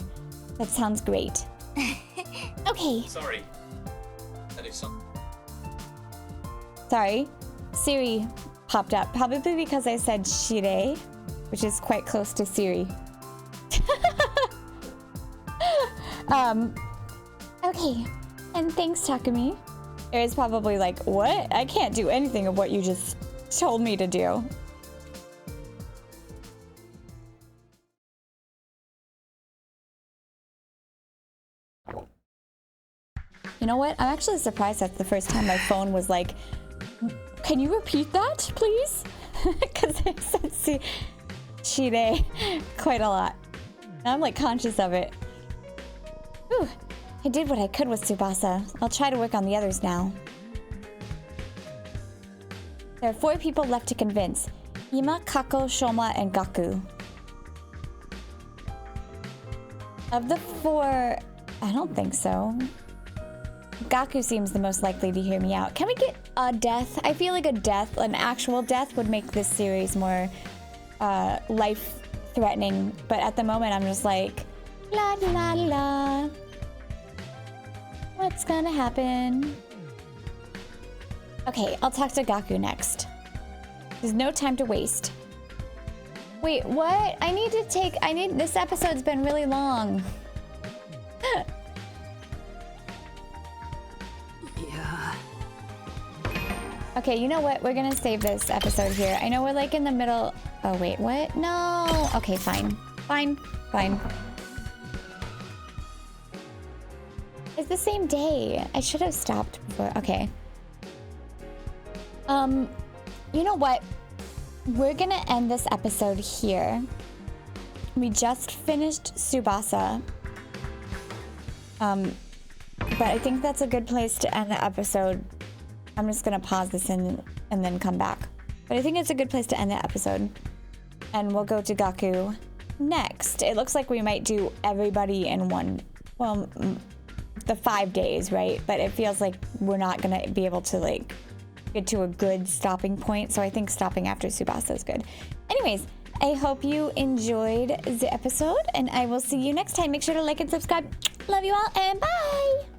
That sounds great. Okay. Sorry. That is something. Sorry. Siri popped up, probably because I said Shire, which is quite close to Siri. Okay, and thanks, Takumi. It was probably like, what? I can't do anything of what you just told me to do. You know what? I'm actually surprised that's the first time my phone was like, can you repeat that, please? Because I said Shire quite a lot. I'm like conscious of it. Whew. I did what I could with Tsubasa. I'll try to work on the others now. There are 4 people left to convince. Hima, Kako, Shoma, and Gaku. Of the 4, I don't think so. Gaku seems the most likely to hear me out. Can we get a death? I feel like a death, an actual death, would make this series more life-threatening. But at the moment, I'm just like, la la la. What's gonna happen? Okay, I'll talk to Gaku next. There's no time to waste. Wait, what? This episode's been really long. Okay, you know what? We're gonna save this episode here. I know we're like in the middle. Oh, wait, what? No. Okay, fine. Fine. It's the same day. I should have stopped before. Okay. You know what? We're gonna end this episode here. We just finished Tsubasa. But I think that's a good place to end the episode. I'm just gonna pause this and then come back. But I think it's a good place to end the episode. And we'll go to Gaku next. It looks like we might do everybody in one, well, the 5 days, right? But it feels like we're not gonna be able to like get to a good stopping point. So I think stopping after Tsubasa is good. Anyways, I hope you enjoyed the episode and I will see you next time. Make sure to like and subscribe. Love you all and bye!